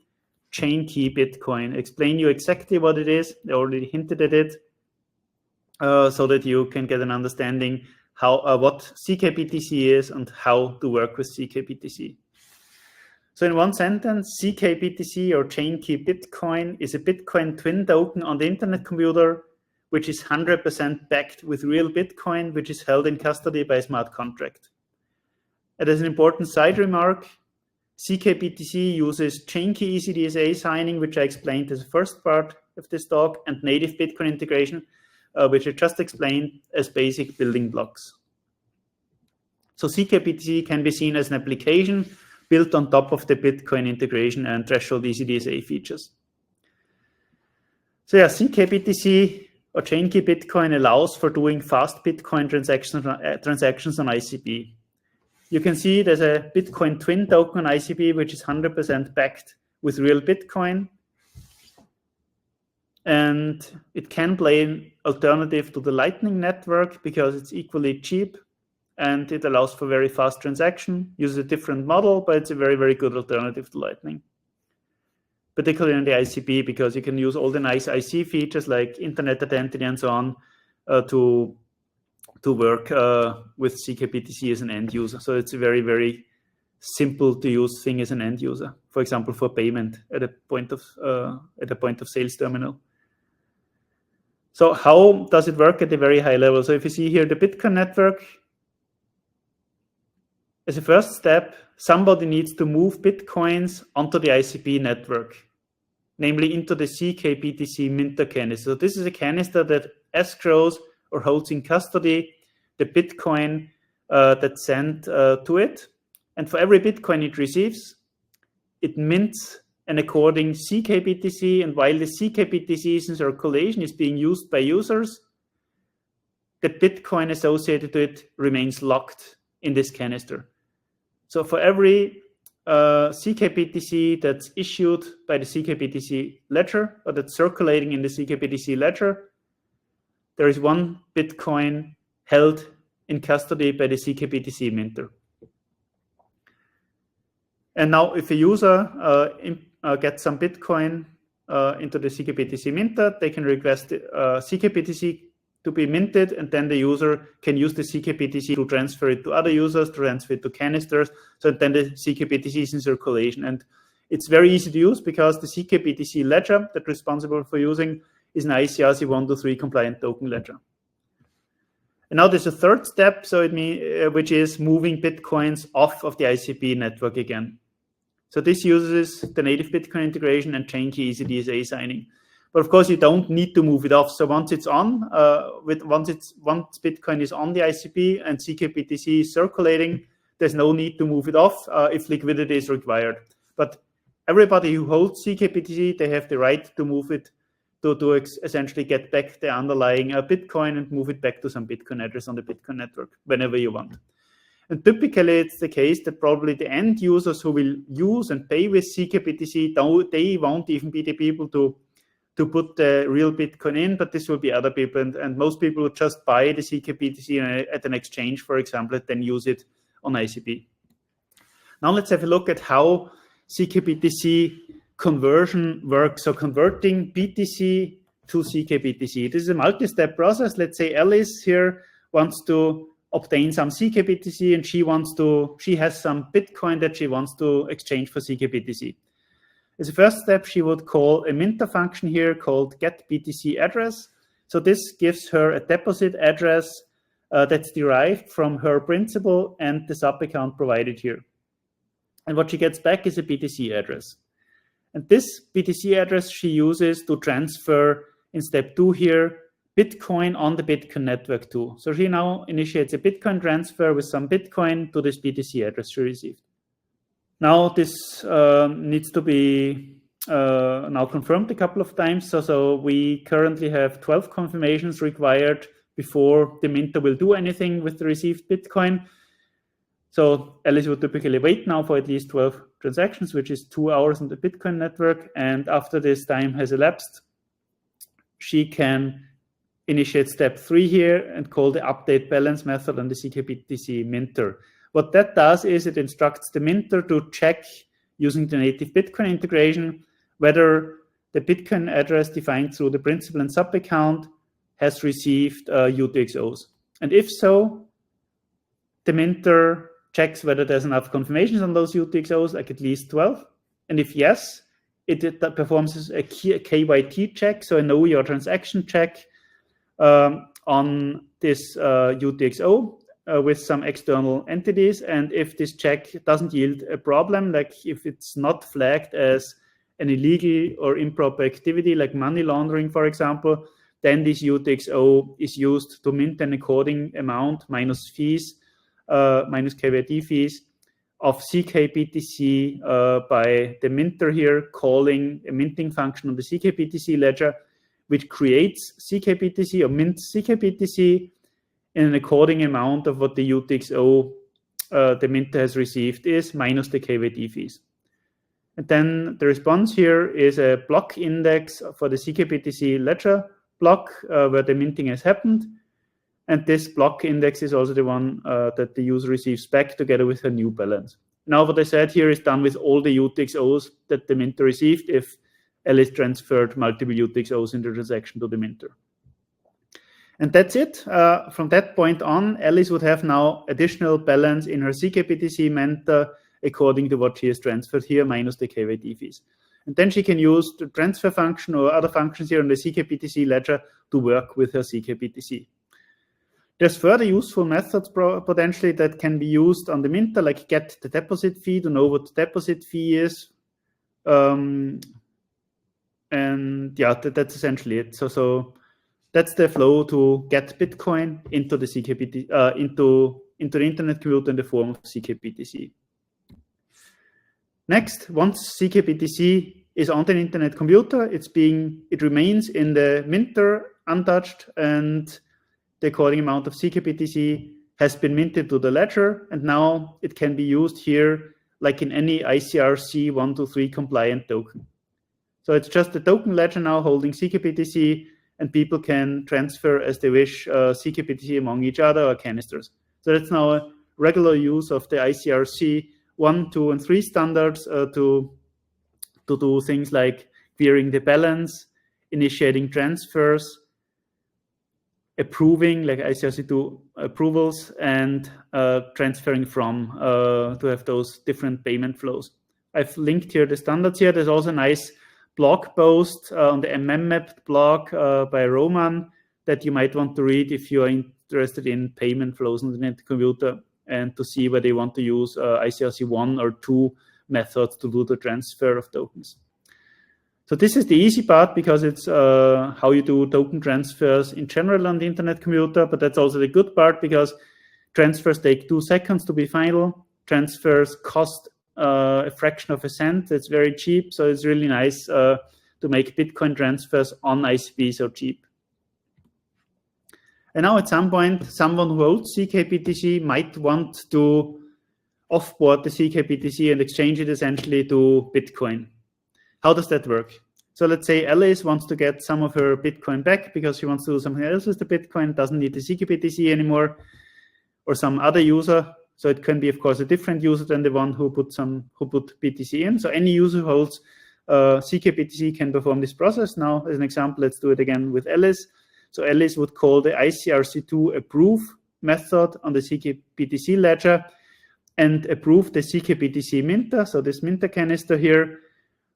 chain key Bitcoin. Explain you exactly what it is. I already hinted at it, so that you can get an understanding how what ckBTC is and how to work with ckBTC. So in one sentence, ckBTC or chain key Bitcoin is a Bitcoin twin token on the internet computer, which is 100% backed with real Bitcoin, which is held in custody by a smart contract. And as an important side remark, ckBTC uses chain key ECDSA signing, which I explained as the first part of this talk, and native Bitcoin integration, which I just explained as basic building blocks. So ckBTC can be seen as an application built on top of the Bitcoin integration and threshold ECDSA features. So yeah, ckBTC or chain key Bitcoin allows for doing fast Bitcoin transactions on ICP. You can see there's a Bitcoin twin token on ICP, which is 100% backed with real Bitcoin. And it can play an alternative to the Lightning Network because it's equally cheap and it allows for very fast transaction. Uses a different model, but it's a very, very good alternative to Lightning. Particularly in the ICP, because you can use all the nice IC features like internet identity and so on to work with ckBTC as an end user. So it's a very, very simple to use thing as an end user. For example, for payment at a point of sales terminal. So how does it work at a very high level? So if you see here the Bitcoin network, as a first step, somebody needs to move Bitcoins onto the ICP network, namely into the ckBTC minter canister. So this is a canister that escrows or holds in custody the Bitcoin that's sent to it. And for every Bitcoin it receives, it mints an according ckBTC. And while the ckBTC is in circulation, is being used by users, the Bitcoin associated to it remains locked in this canister. So for every ckBTC that's issued by the ckBTC ledger, or that's circulating in the ckBTC ledger, there is one Bitcoin held in custody by the ckBTC minter. And now if a user gets some Bitcoin into the ckBTC minter, they can request ckBTC to be minted, and then the user can use the ckBTC to transfer it to other users, to transfer it to canisters. So then the ckBTC is in circulation. And It's very easy to use because the ckBTC ledger that's responsible for using is an ICRC 123 compliant token ledger. And now there's a third step, so which is moving Bitcoins off of the ICP network again. So this uses the native Bitcoin integration and chain key ECDSA signing. But of course, you don't need to move it off. So once it's on, once Bitcoin is on the ICP and ckBTC is circulating, there's no need to move it off if liquidity is required. But everybody who holds ckBTC, they have the right to move it to essentially get back the underlying Bitcoin and move it back to some Bitcoin address on the Bitcoin network whenever you want. And typically, it's the case that probably the end users who will use and pay with ckBTC, they won't even be the people to put the real Bitcoin in, but this will be other people. And most people would just buy the ckBTC at an exchange, for example, and then use it on ICP. Now let's have a look at how ckBTC conversion works. So converting BTC to ckBTC. This is a multi-step process. Let's say Alice here wants to obtain some ckBTC and she has some Bitcoin that she wants to exchange for ckBTC. As a first step, she would call a minter function here called getBTCaddress. So this gives her a deposit address that's derived from her principal and the sub-account provided here. And what she gets back is a BTC address. And this BTC address she uses to transfer in step 2 here Bitcoin on the Bitcoin network too. So she now initiates a Bitcoin transfer with some Bitcoin to this BTC address she received. Now this needs to be now confirmed a couple of times. So we currently have 12 confirmations required before the minter will do anything with the received Bitcoin. So Alice would typically wait now for at least 12 transactions, which is 2 hours on the Bitcoin network. And after this time has elapsed, she can initiate step 3 here and call the update balance method on the ckBTC minter. What that does is it instructs the minter to check using the native Bitcoin integration whether the Bitcoin address defined through the principal and sub account has received UTXOs. And if so, the minter checks whether there's enough confirmations on those UTXOs, like at least 12. And if yes, it performs a KYT check, so a know your transaction check on this UTXO with some external entities. And if this check doesn't yield a problem, like if it's not flagged as an illegal or improper activity, like money laundering, for example, then this UTXO is used to mint an according amount minus fees, minus KYT fees of ckBTC by the minter here calling a minting function on the ckBTC ledger, which creates ckBTC or mints ckBTC in an according amount of what the UTXO the minter has received is minus the KYT fees. And then the response here is a block index for the ckBTC ledger block where the minting has happened. And this block index is also the one that the user receives back together with her new balance. Now what I said here is done with all the UTXOs that the minter received if Alice transferred multiple UTXOs in the transaction to the minter. And that's it. From that point on, Alice would have now additional balance in her ckBTC minter according to what she has transferred here minus the KYT fees. And then she can use the transfer function or other functions here on the ckBTC ledger to work with her ckBTC. There's further useful methods potentially that can be used on the minter, like get the deposit fee to know what the deposit fee is. And yeah, that's essentially it. So that's the flow to get Bitcoin into the ckBTC, into the internet computer in the form of ckBTC. Next, once ckBTC is on the internet computer, it remains in the minter untouched, and the according amount of ckBTC has been minted to the ledger, and now it can be used here like in any ICRC 123 compliant token. So it's just a token ledger now holding ckBTC, and people can transfer as they wish ckBTC among each other or canisters. So that's now a regular use of the ICRC 1, 2, and 3 standards to do things like clearing the balance, initiating transfers, approving, like ICRC2 approvals, and transferring from to have those different payment flows. I've linked here the standards here. There's also a nice blog post on the MMMap blog by Roman that you might want to read if you are interested in payment flows on the internet computer and to see whether you want to use ICRC 1 or 2 methods to do the transfer of tokens. So this is the easy part because it's how you do token transfers in general on the internet computer, but that's also the good part because transfers take 2 seconds to be final. Transfers cost a fraction of a cent. It's very cheap, so it's really nice to make Bitcoin transfers on ICP so cheap. And now at some point, someone who holds ckBTC might want to offboard the ckBTC and exchange it essentially to Bitcoin. How does that work? So let's say Alice wants to get some of her Bitcoin back because she wants to do something else with the Bitcoin, doesn't need the ckBTC anymore, or some other user. So it can be, of course, a different user than the one who put BTC in. So any user who holds ckBTC can perform this process. Now, as an example, let's do it again with Alice. So Alice would call the ICRC2 approve method on the ckBTC ledger and approve the ckBTC minter, so this minter canister here,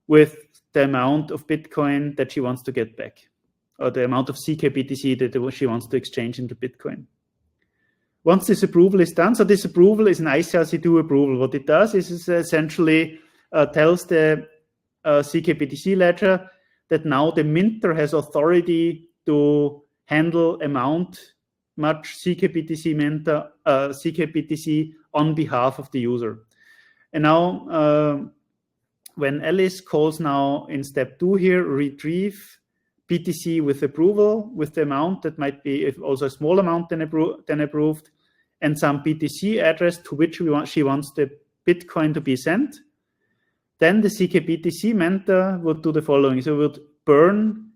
with the amount of Bitcoin that she wants to get back, or the amount of ckBTC that she wants to exchange into Bitcoin. Once this approval is done, so this approval is an ICRC2 approval. What it does is essentially tells the ckBTC ledger that now the minter has authority to handle much ckBTC minter, ckBTC on behalf of the user. And now, when Alice calls now in step 2 here, retrieve BTC with approval with the amount that might be also a small amount than approved, and some BTC address to which she wants the Bitcoin to be sent, then the ckBTC minter would do the following. So it would burn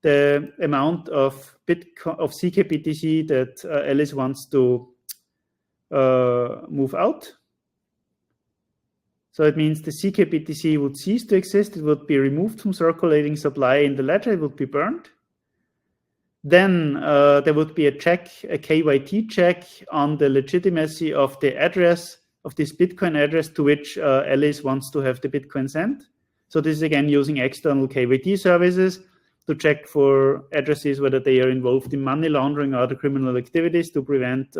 the amount of ckBTC that Alice wants to move out. So it means the ckBTC would cease to exist. It would be removed from circulating supply in the ledger. It would be burned. Then there would be a KYT check on the legitimacy of the address, of this Bitcoin address to which Alice wants to have the Bitcoin sent. So this is again using external KYT services to check for addresses, whether they are involved in money laundering or other criminal activities to prevent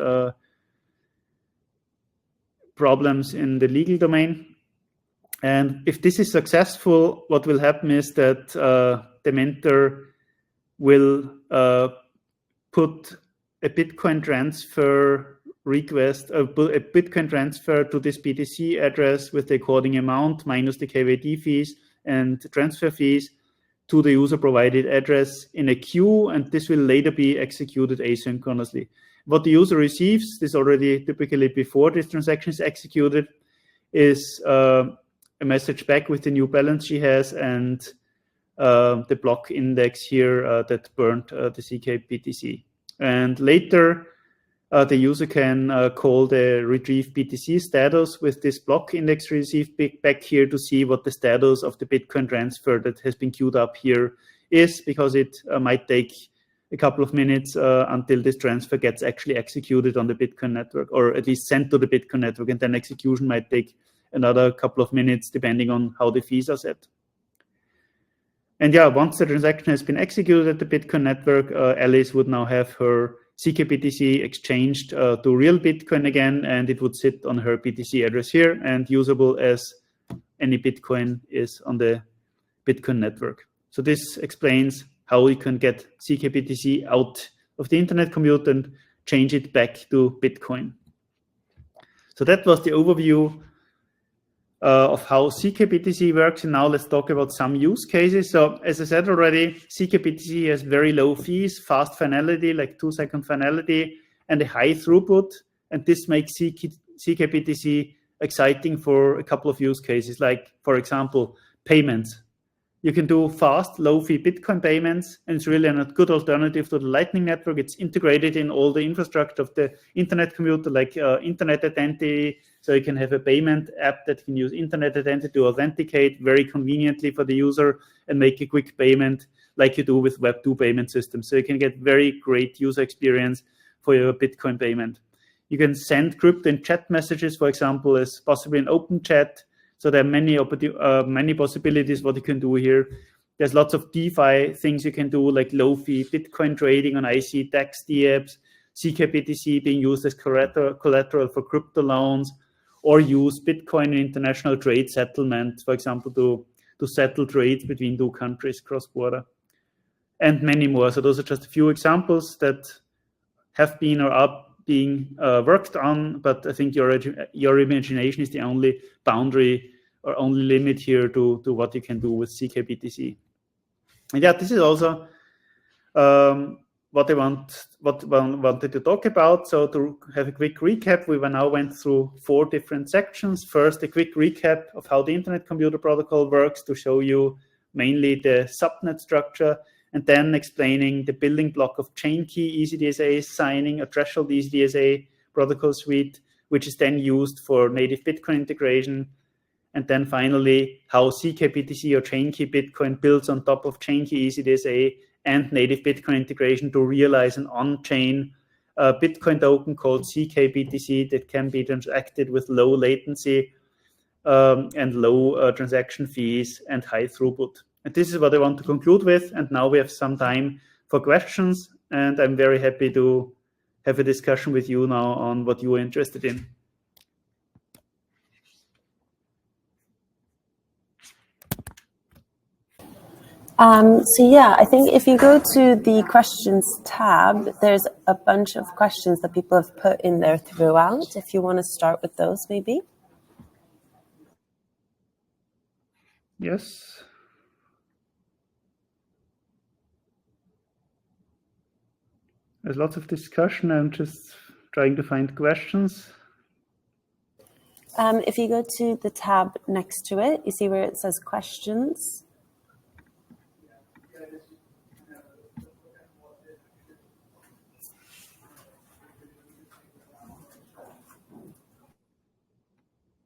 problems in the legal domain. And if this is successful, what will happen is that the minter will put a Bitcoin transfer request, a Bitcoin transfer to this BTC address with the according amount minus the KYT fees and transfer fees to the user provided address in a queue, and this will later be executed asynchronously. What the user receives, this already typically before this transaction is executed, is a message back with the new balance she has and the block index here that burned the ckBTC. And later, the user can call the retrieve BTC status with this block index received back here to see what the status of the Bitcoin transfer that has been queued up here is, because it might take a couple of minutes until this transfer gets actually executed on the Bitcoin network, or at least sent to the Bitcoin network, and then execution might take another couple of minutes depending on how the fees are set. And yeah, once the transaction has been executed at the Bitcoin network, Alice would now have her ckBTC exchanged to real Bitcoin again, and it would sit on her BTC address here and usable as any Bitcoin is on the Bitcoin network. So this explains how we can get ckBTC out of the internet computer and change it back to Bitcoin. So that was the overview of how ckBTC works. And now let's talk about some use cases. So as I said already, ckBTC has very low fees, fast finality, like 2-second finality, and a high throughput. And this makes ckBTC exciting for a couple of use cases, like, for example, payments. You can do fast, low-fee Bitcoin payments, and it's really a good alternative to the Lightning Network. It's integrated in all the infrastructure of the internet computer, like internet identity. So you can have a payment app that can use internet identity to authenticate very conveniently for the user and make a quick payment like you do with Web 2 payment systems. So you can get very great user experience for your Bitcoin payment. You can send crypto and chat messages, for example, as possibly an open chat So there are many possibilities what you can do here. There's lots of DeFi things you can do, like low-fee Bitcoin trading on IC DEX DApps, ckBTC being used as collateral for crypto loans, or use Bitcoin in international trade settlement, for example, to settle trades between two countries cross-border, and many more. So those are just a few examples that have been or are being worked on, but I think your imagination is the only boundary or only limit here to what you can do with ckBTC. And yeah, this is also what I wanted to talk about. So to have a quick recap, we now went through 4 different sections. First, a quick recap of how the Internet Computer Protocol works to show you mainly the subnet structure, and then explaining the building block of chain key ECDSA signing, a threshold ECDSA protocol suite, which is then used for native Bitcoin integration. And then finally, how ckBTC or chain key Bitcoin builds on top of chain key ECDSA and native Bitcoin integration to realize an on-chain Bitcoin token called ckBTC that can be transacted with low latency and low transaction fees and high throughput. And this is what I want to conclude with. And now we have some time for questions. And I'm very happy to have a discussion with you now on what you are interested in. So yeah, I think if you go to the questions tab, there's a bunch of questions that people have put in there throughout. If you want to start with those, maybe. Yes. There's lots of discussion. I'm just trying to find questions. If you go to the tab next to it, you see where it says questions.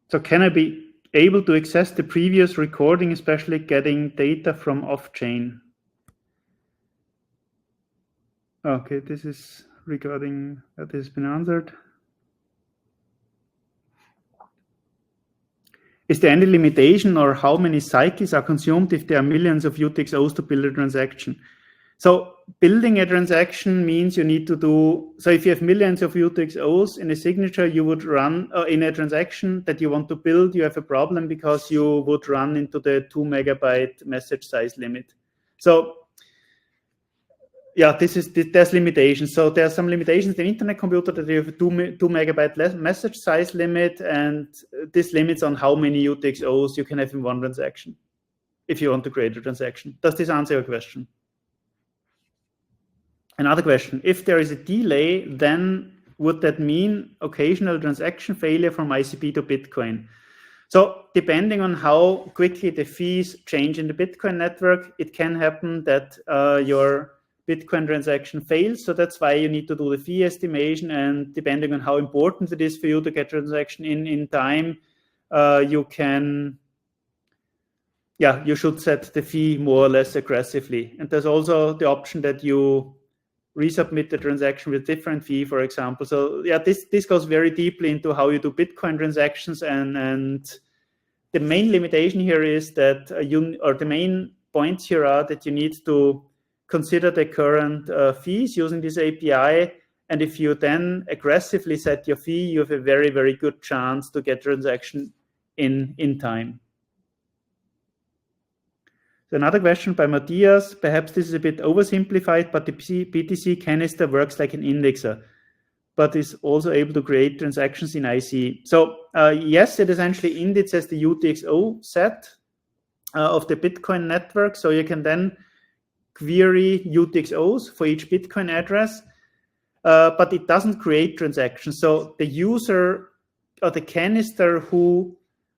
So can I be able to access the previous recording, especially getting data from off-chain? Okay, this is regarding that has been answered. Is there any limitation or how many cycles are consumed if there are millions of UTXOs to build a transaction? So building a transaction means you need to do, so if you have millions of UTXOs in a signature, you would run in a transaction that you want to build, you have a problem because you would run into the 2 megabyte message size limit. So yeah, there's limitations. So there are some limitations in the Internet Computer that you have a 2 megabyte message size limit, and this limits on how many UTXOs you can have in one transaction if you want to create a transaction. Does this answer your question? Another question, if there is a delay, then would that mean occasional transaction failure from ICP to Bitcoin? So depending on how quickly the fees change in the Bitcoin network, it can happen that your Bitcoin transaction fails. So that's why you need to do the fee estimation. And depending on how important it is for you to get transaction in time, you should set the fee more or less aggressively. And there's also the option that you resubmit the transaction with different fee, for example. So yeah, this goes very deeply into how you do Bitcoin transactions, and the main limitation here is that the main points here are that you need to consider the current fees using this API, and if you then aggressively set your fee, you have a very, very good chance to get transaction in time. So another question by Matthias, perhaps this is a bit oversimplified, but the BTC canister works like an indexer, but is also able to create transactions in IC. So yes, it essentially indexes the UTXO set of the Bitcoin network. So you can then query UTXOs for each Bitcoin address, but it doesn't create transactions. So the user or the canister who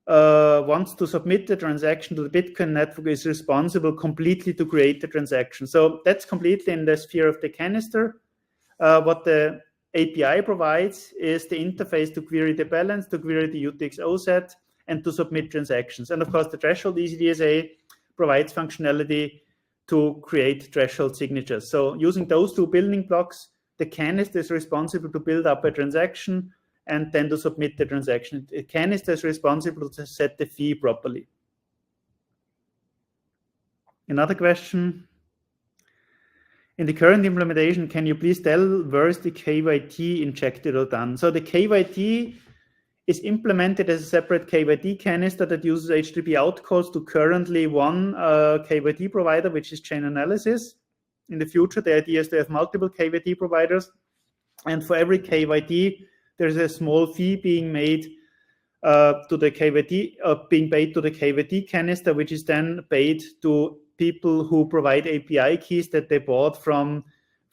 wants to submit the transaction to the Bitcoin network is responsible completely to create the transaction. So that's completely in the sphere of the canister. What the API provides is the interface to query the balance, to query the UTXO set, and to submit transactions. And of course, the threshold ECDSA provides functionality to create threshold signatures. So using those two building blocks, the canister is responsible to build up a transaction, and then to submit the transaction. A canister is responsible to set the fee properly. Another question. In the current implementation, can you please tell where is the KYT injected or done? So the KYT is implemented as a separate KYT canister that uses HTTP out calls to currently one KYT provider, which is Chainalysis. In the future, the idea is to have multiple KYT providers. And for every KYT, there's a small fee being made to the KYT, being paid to the KYT canister, which is then paid to people who provide API keys that they bought from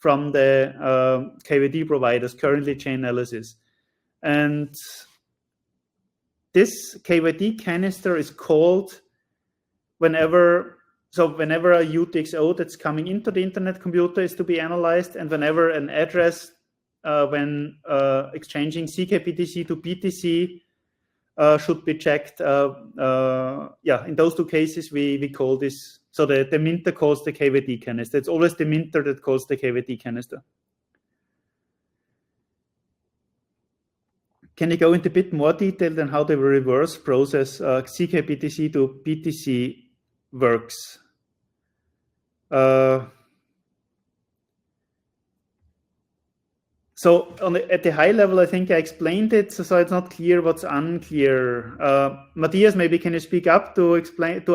the KYT providers, currently Chainalysis. And this KYT canister is called whenever a UTXO that's coming into the internet computer is to be analyzed, and whenever an address, when exchanging ckBTC to BTC, should be checked. In those two cases, we call this, so the minter calls the KYT canister. It's always the minter that calls the KYT canister. Can you go into a bit more detail than how the reverse process ckBTC to BTC works? So at the high level, I think I explained it, so it's not clear what's unclear. Matthias, maybe can you speak up to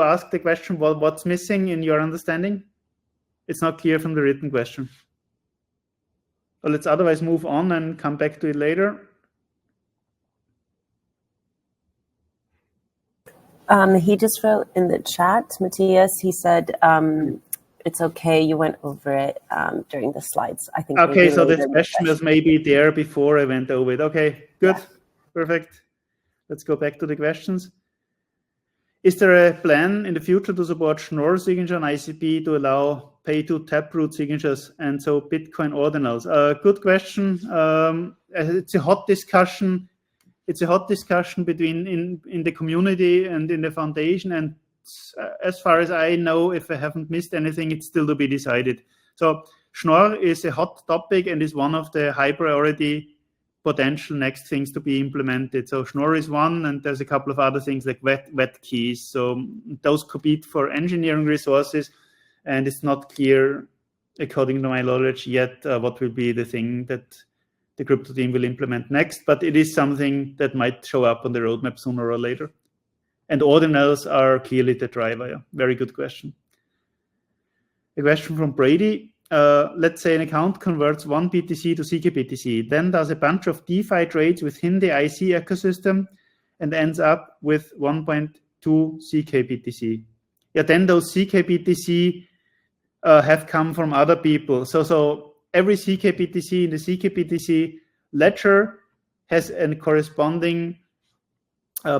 ask the question, what's missing in your understanding? It's not clear from the written question. Well, let's otherwise move on and come back to it later. He just wrote in the chat, Matthias, he said, it's okay, you went over it during the slides. I think. Okay, so this question was maybe there before I went over it. Okay, good, yeah. Perfect. Let's go back to the questions. Is there a plan in the future to support Schnorr signature on ICP to allow pay to taproot signatures and so Bitcoin ordinals? Good question. It's a hot discussion. It's a hot discussion between in the community and in the foundation, and as far as I know, if I haven't missed anything, it's still to be decided. So Schnorr is a hot topic and is one of the high priority potential next things to be implemented. So Schnorr is one, and there's a couple of other things like wet keys. So those compete for engineering resources, and it's not clear, according to my knowledge yet, what will be the thing that the crypto team will implement next, but it is something that might show up on the roadmap sooner or later. And ordinals are clearly the driver. Yeah. Very good question. A question from Brady. Let's say an account converts one BTC to ckBTC, then does a bunch of DeFi trades within the IC ecosystem and ends up with 1.2 ckBTC. Yeah, then those ckBTC have come from other people. So every ckBTC in the ckBTC ledger has a corresponding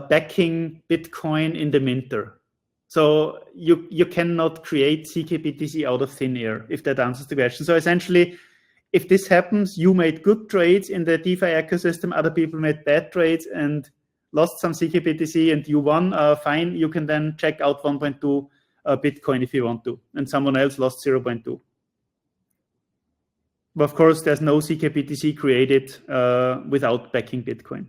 backing Bitcoin in the minter. So you cannot create ckBTC out of thin air, if that answers the question. So essentially, if this happens, you made good trades in the DeFi ecosystem, other people made bad trades and lost some ckBTC and you won, fine, you can then check out 1.2 Bitcoin if you want to, and someone else lost 0.2. But of course, there's no ckBTC created without backing Bitcoin.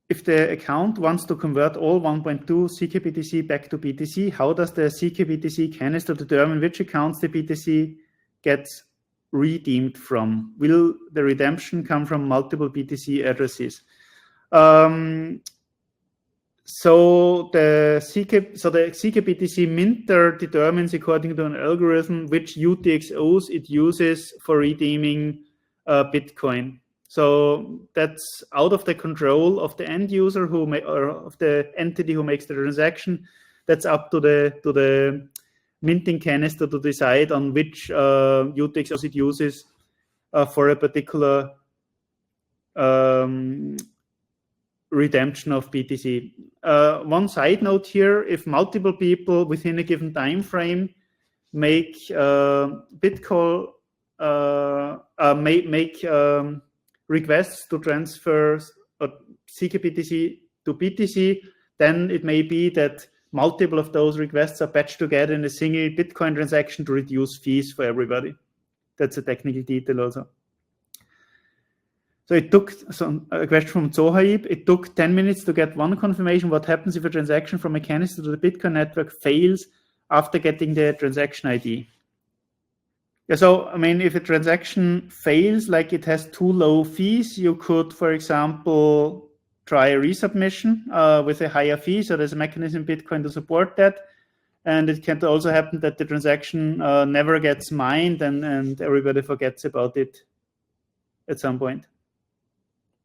If the account wants to convert all 1.2 ckBTC back to BTC, how does the ckBTC canister determine which accounts the BTC gets redeemed from? Will the redemption come from multiple BTC addresses? So the ckBTC minter determines, according to an algorithm, which UTXOs it uses for redeeming Bitcoin. So that's out of the control of the end user or of the entity who makes the transaction. That's up to the minting canister to decide on which UTXOs it uses for a particular redemption of BTC. One side note here: if multiple people within a given time frame make requests to transfer ckBTC to BTC, then it may be that multiple of those requests are batched together in a single Bitcoin transaction to reduce fees for everybody. That's a technical detail also. So it took a question from Zohaib. It took 10 minutes to get one confirmation. What happens if a transaction from a canister to the Bitcoin network fails after getting the transaction ID? Yeah, so I mean, if a transaction fails, like it has too low fees, you could, for example, try a resubmission with a higher fee. So there's a mechanism in Bitcoin to support that. And it can also happen that the transaction never gets mined and everybody forgets about it at some point.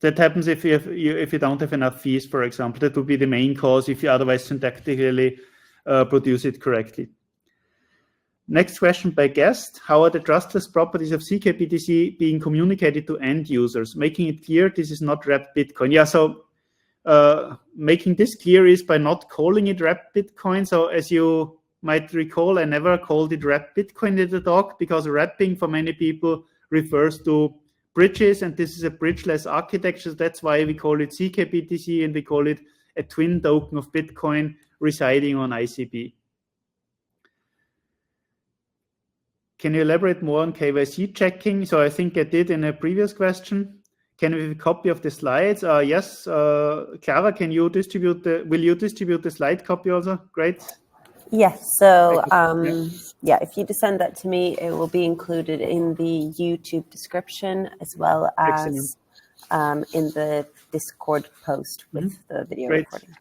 That happens if you don't have enough fees, for example. That would be the main cause if you otherwise syntactically produce it correctly. Next question by guest. How are the trustless properties of ckBTC being communicated to end users, making it clear this is not wrapped Bitcoin? Yeah, so making this clear is by not calling it wrapped Bitcoin. So as you might recall, I never called it wrapped Bitcoin in the talk because wrapping for many people refers to bridges, and this is a bridgeless architecture. That's why we call it ckBTC, and we call it a twin token of Bitcoin residing on ICP. Can you elaborate more on KYC checking? So I think I did in a previous question. Can we have a copy of the slides? Yes, Clara, will you distribute the slide copy also? Great. Yes, so yeah, if you just send that to me, it will be included in the YouTube description as well as in the Discord post with the video recording.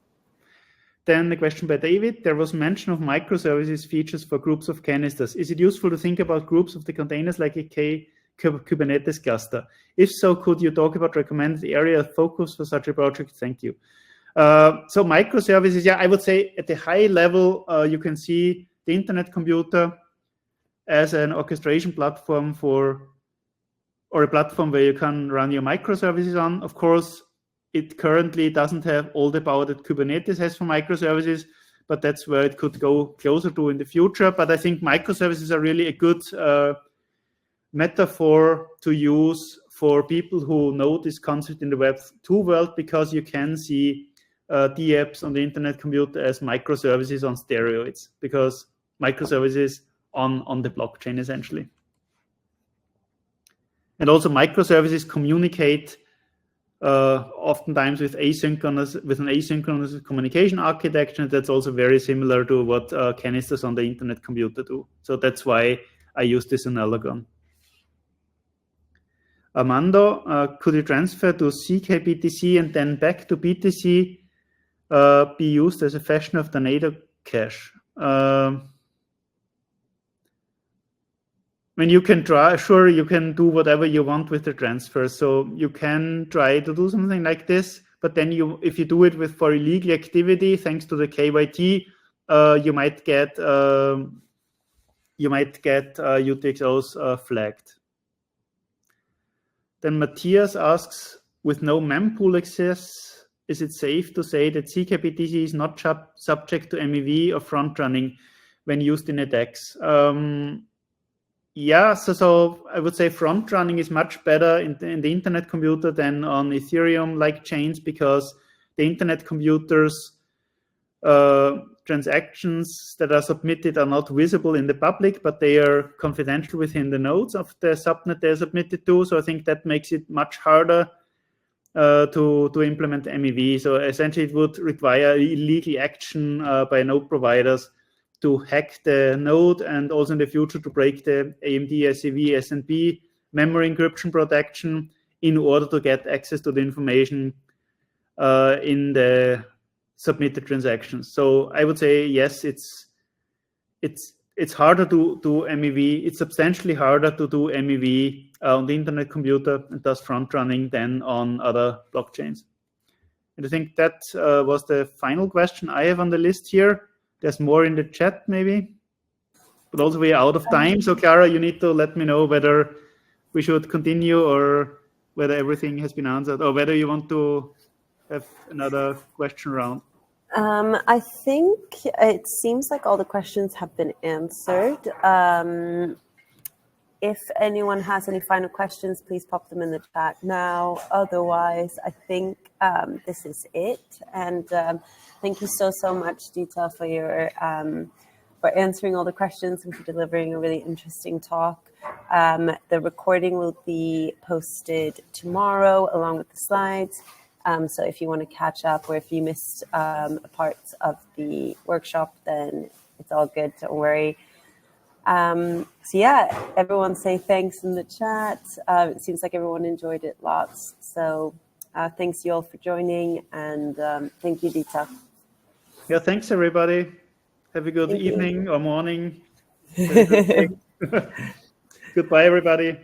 Then the question by David, there was mention of microservices features for groups of canisters. Is it useful to think about groups of the containers like a Kubernetes cluster? If so, could you talk about recommended area of focus for such a project? Thank you. So microservices, yeah, I would say at the high level, you can see the internet computer as an orchestration platform or a platform where you can run your microservices on. Of course, it currently doesn't have all the power that Kubernetes has for microservices, but that's where it could go closer to in the future. But I think microservices are really a good metaphor to use for people who know this concept in the Web 2 world, because you can see DApps on the internet computer as microservices on steroids, because microservices on the blockchain essentially. And also microservices communicate oftentimes with an asynchronous communication architecture. That's also very similar to what canisters on the internet computer do. So that's why I use this analogon. Armando, could you transfer to ckBTC and then back to BTC be used as a fashion of the NATO cache? When you can try, sure, you can do whatever you want with the transfer. So you can try to do something like this, but then if you do it for illegal activity, thanks to the KYT, you might get UTXOs flagged. Then Matthias asks, with no mempool access, is it safe to say that ckBTC is not subject to MEV or front running when used in a DEX? Yeah, so I would say front running is much better in the internet computer than on Ethereum-like chains, because the internet computers transactions that are submitted are not visible in the public, but they are confidential within the nodes of the subnet they're submitted to. So I think that makes it much harder to implement MEV. So essentially it would require illegal action by node providers to hack the node, and also in the future to break the AMD, SEV, SNP memory encryption protection in order to get access to the information in the submitted transactions. So I would say yes, it's harder to do MEV. It's substantially harder to do MEV on the internet computer and thus front running than on other blockchains. And I think that was the final question I have on the list here. There's more in the chat maybe, but also we are out of time. So Clara, you need to let me know whether we should continue or whether everything has been answered, or whether you want to have another question round. I think it seems like all the questions have been answered. If anyone has any final questions, please pop them in the chat now. Otherwise, I think this is it. And thank you so much, Dita, for your for answering all the questions and for delivering a really interesting talk. The recording will be posted tomorrow along with the slides. So if you want to catch up, or if you missed a part of the workshop, then it's all good, don't worry. So yeah, everyone say thanks in the chat. It seems like everyone enjoyed it lots. So thanks you all for joining, and thank you, Dita. Yeah, thanks everybody. Have a good Thank you. evening or morning. Have a good day. Goodbye, everybody.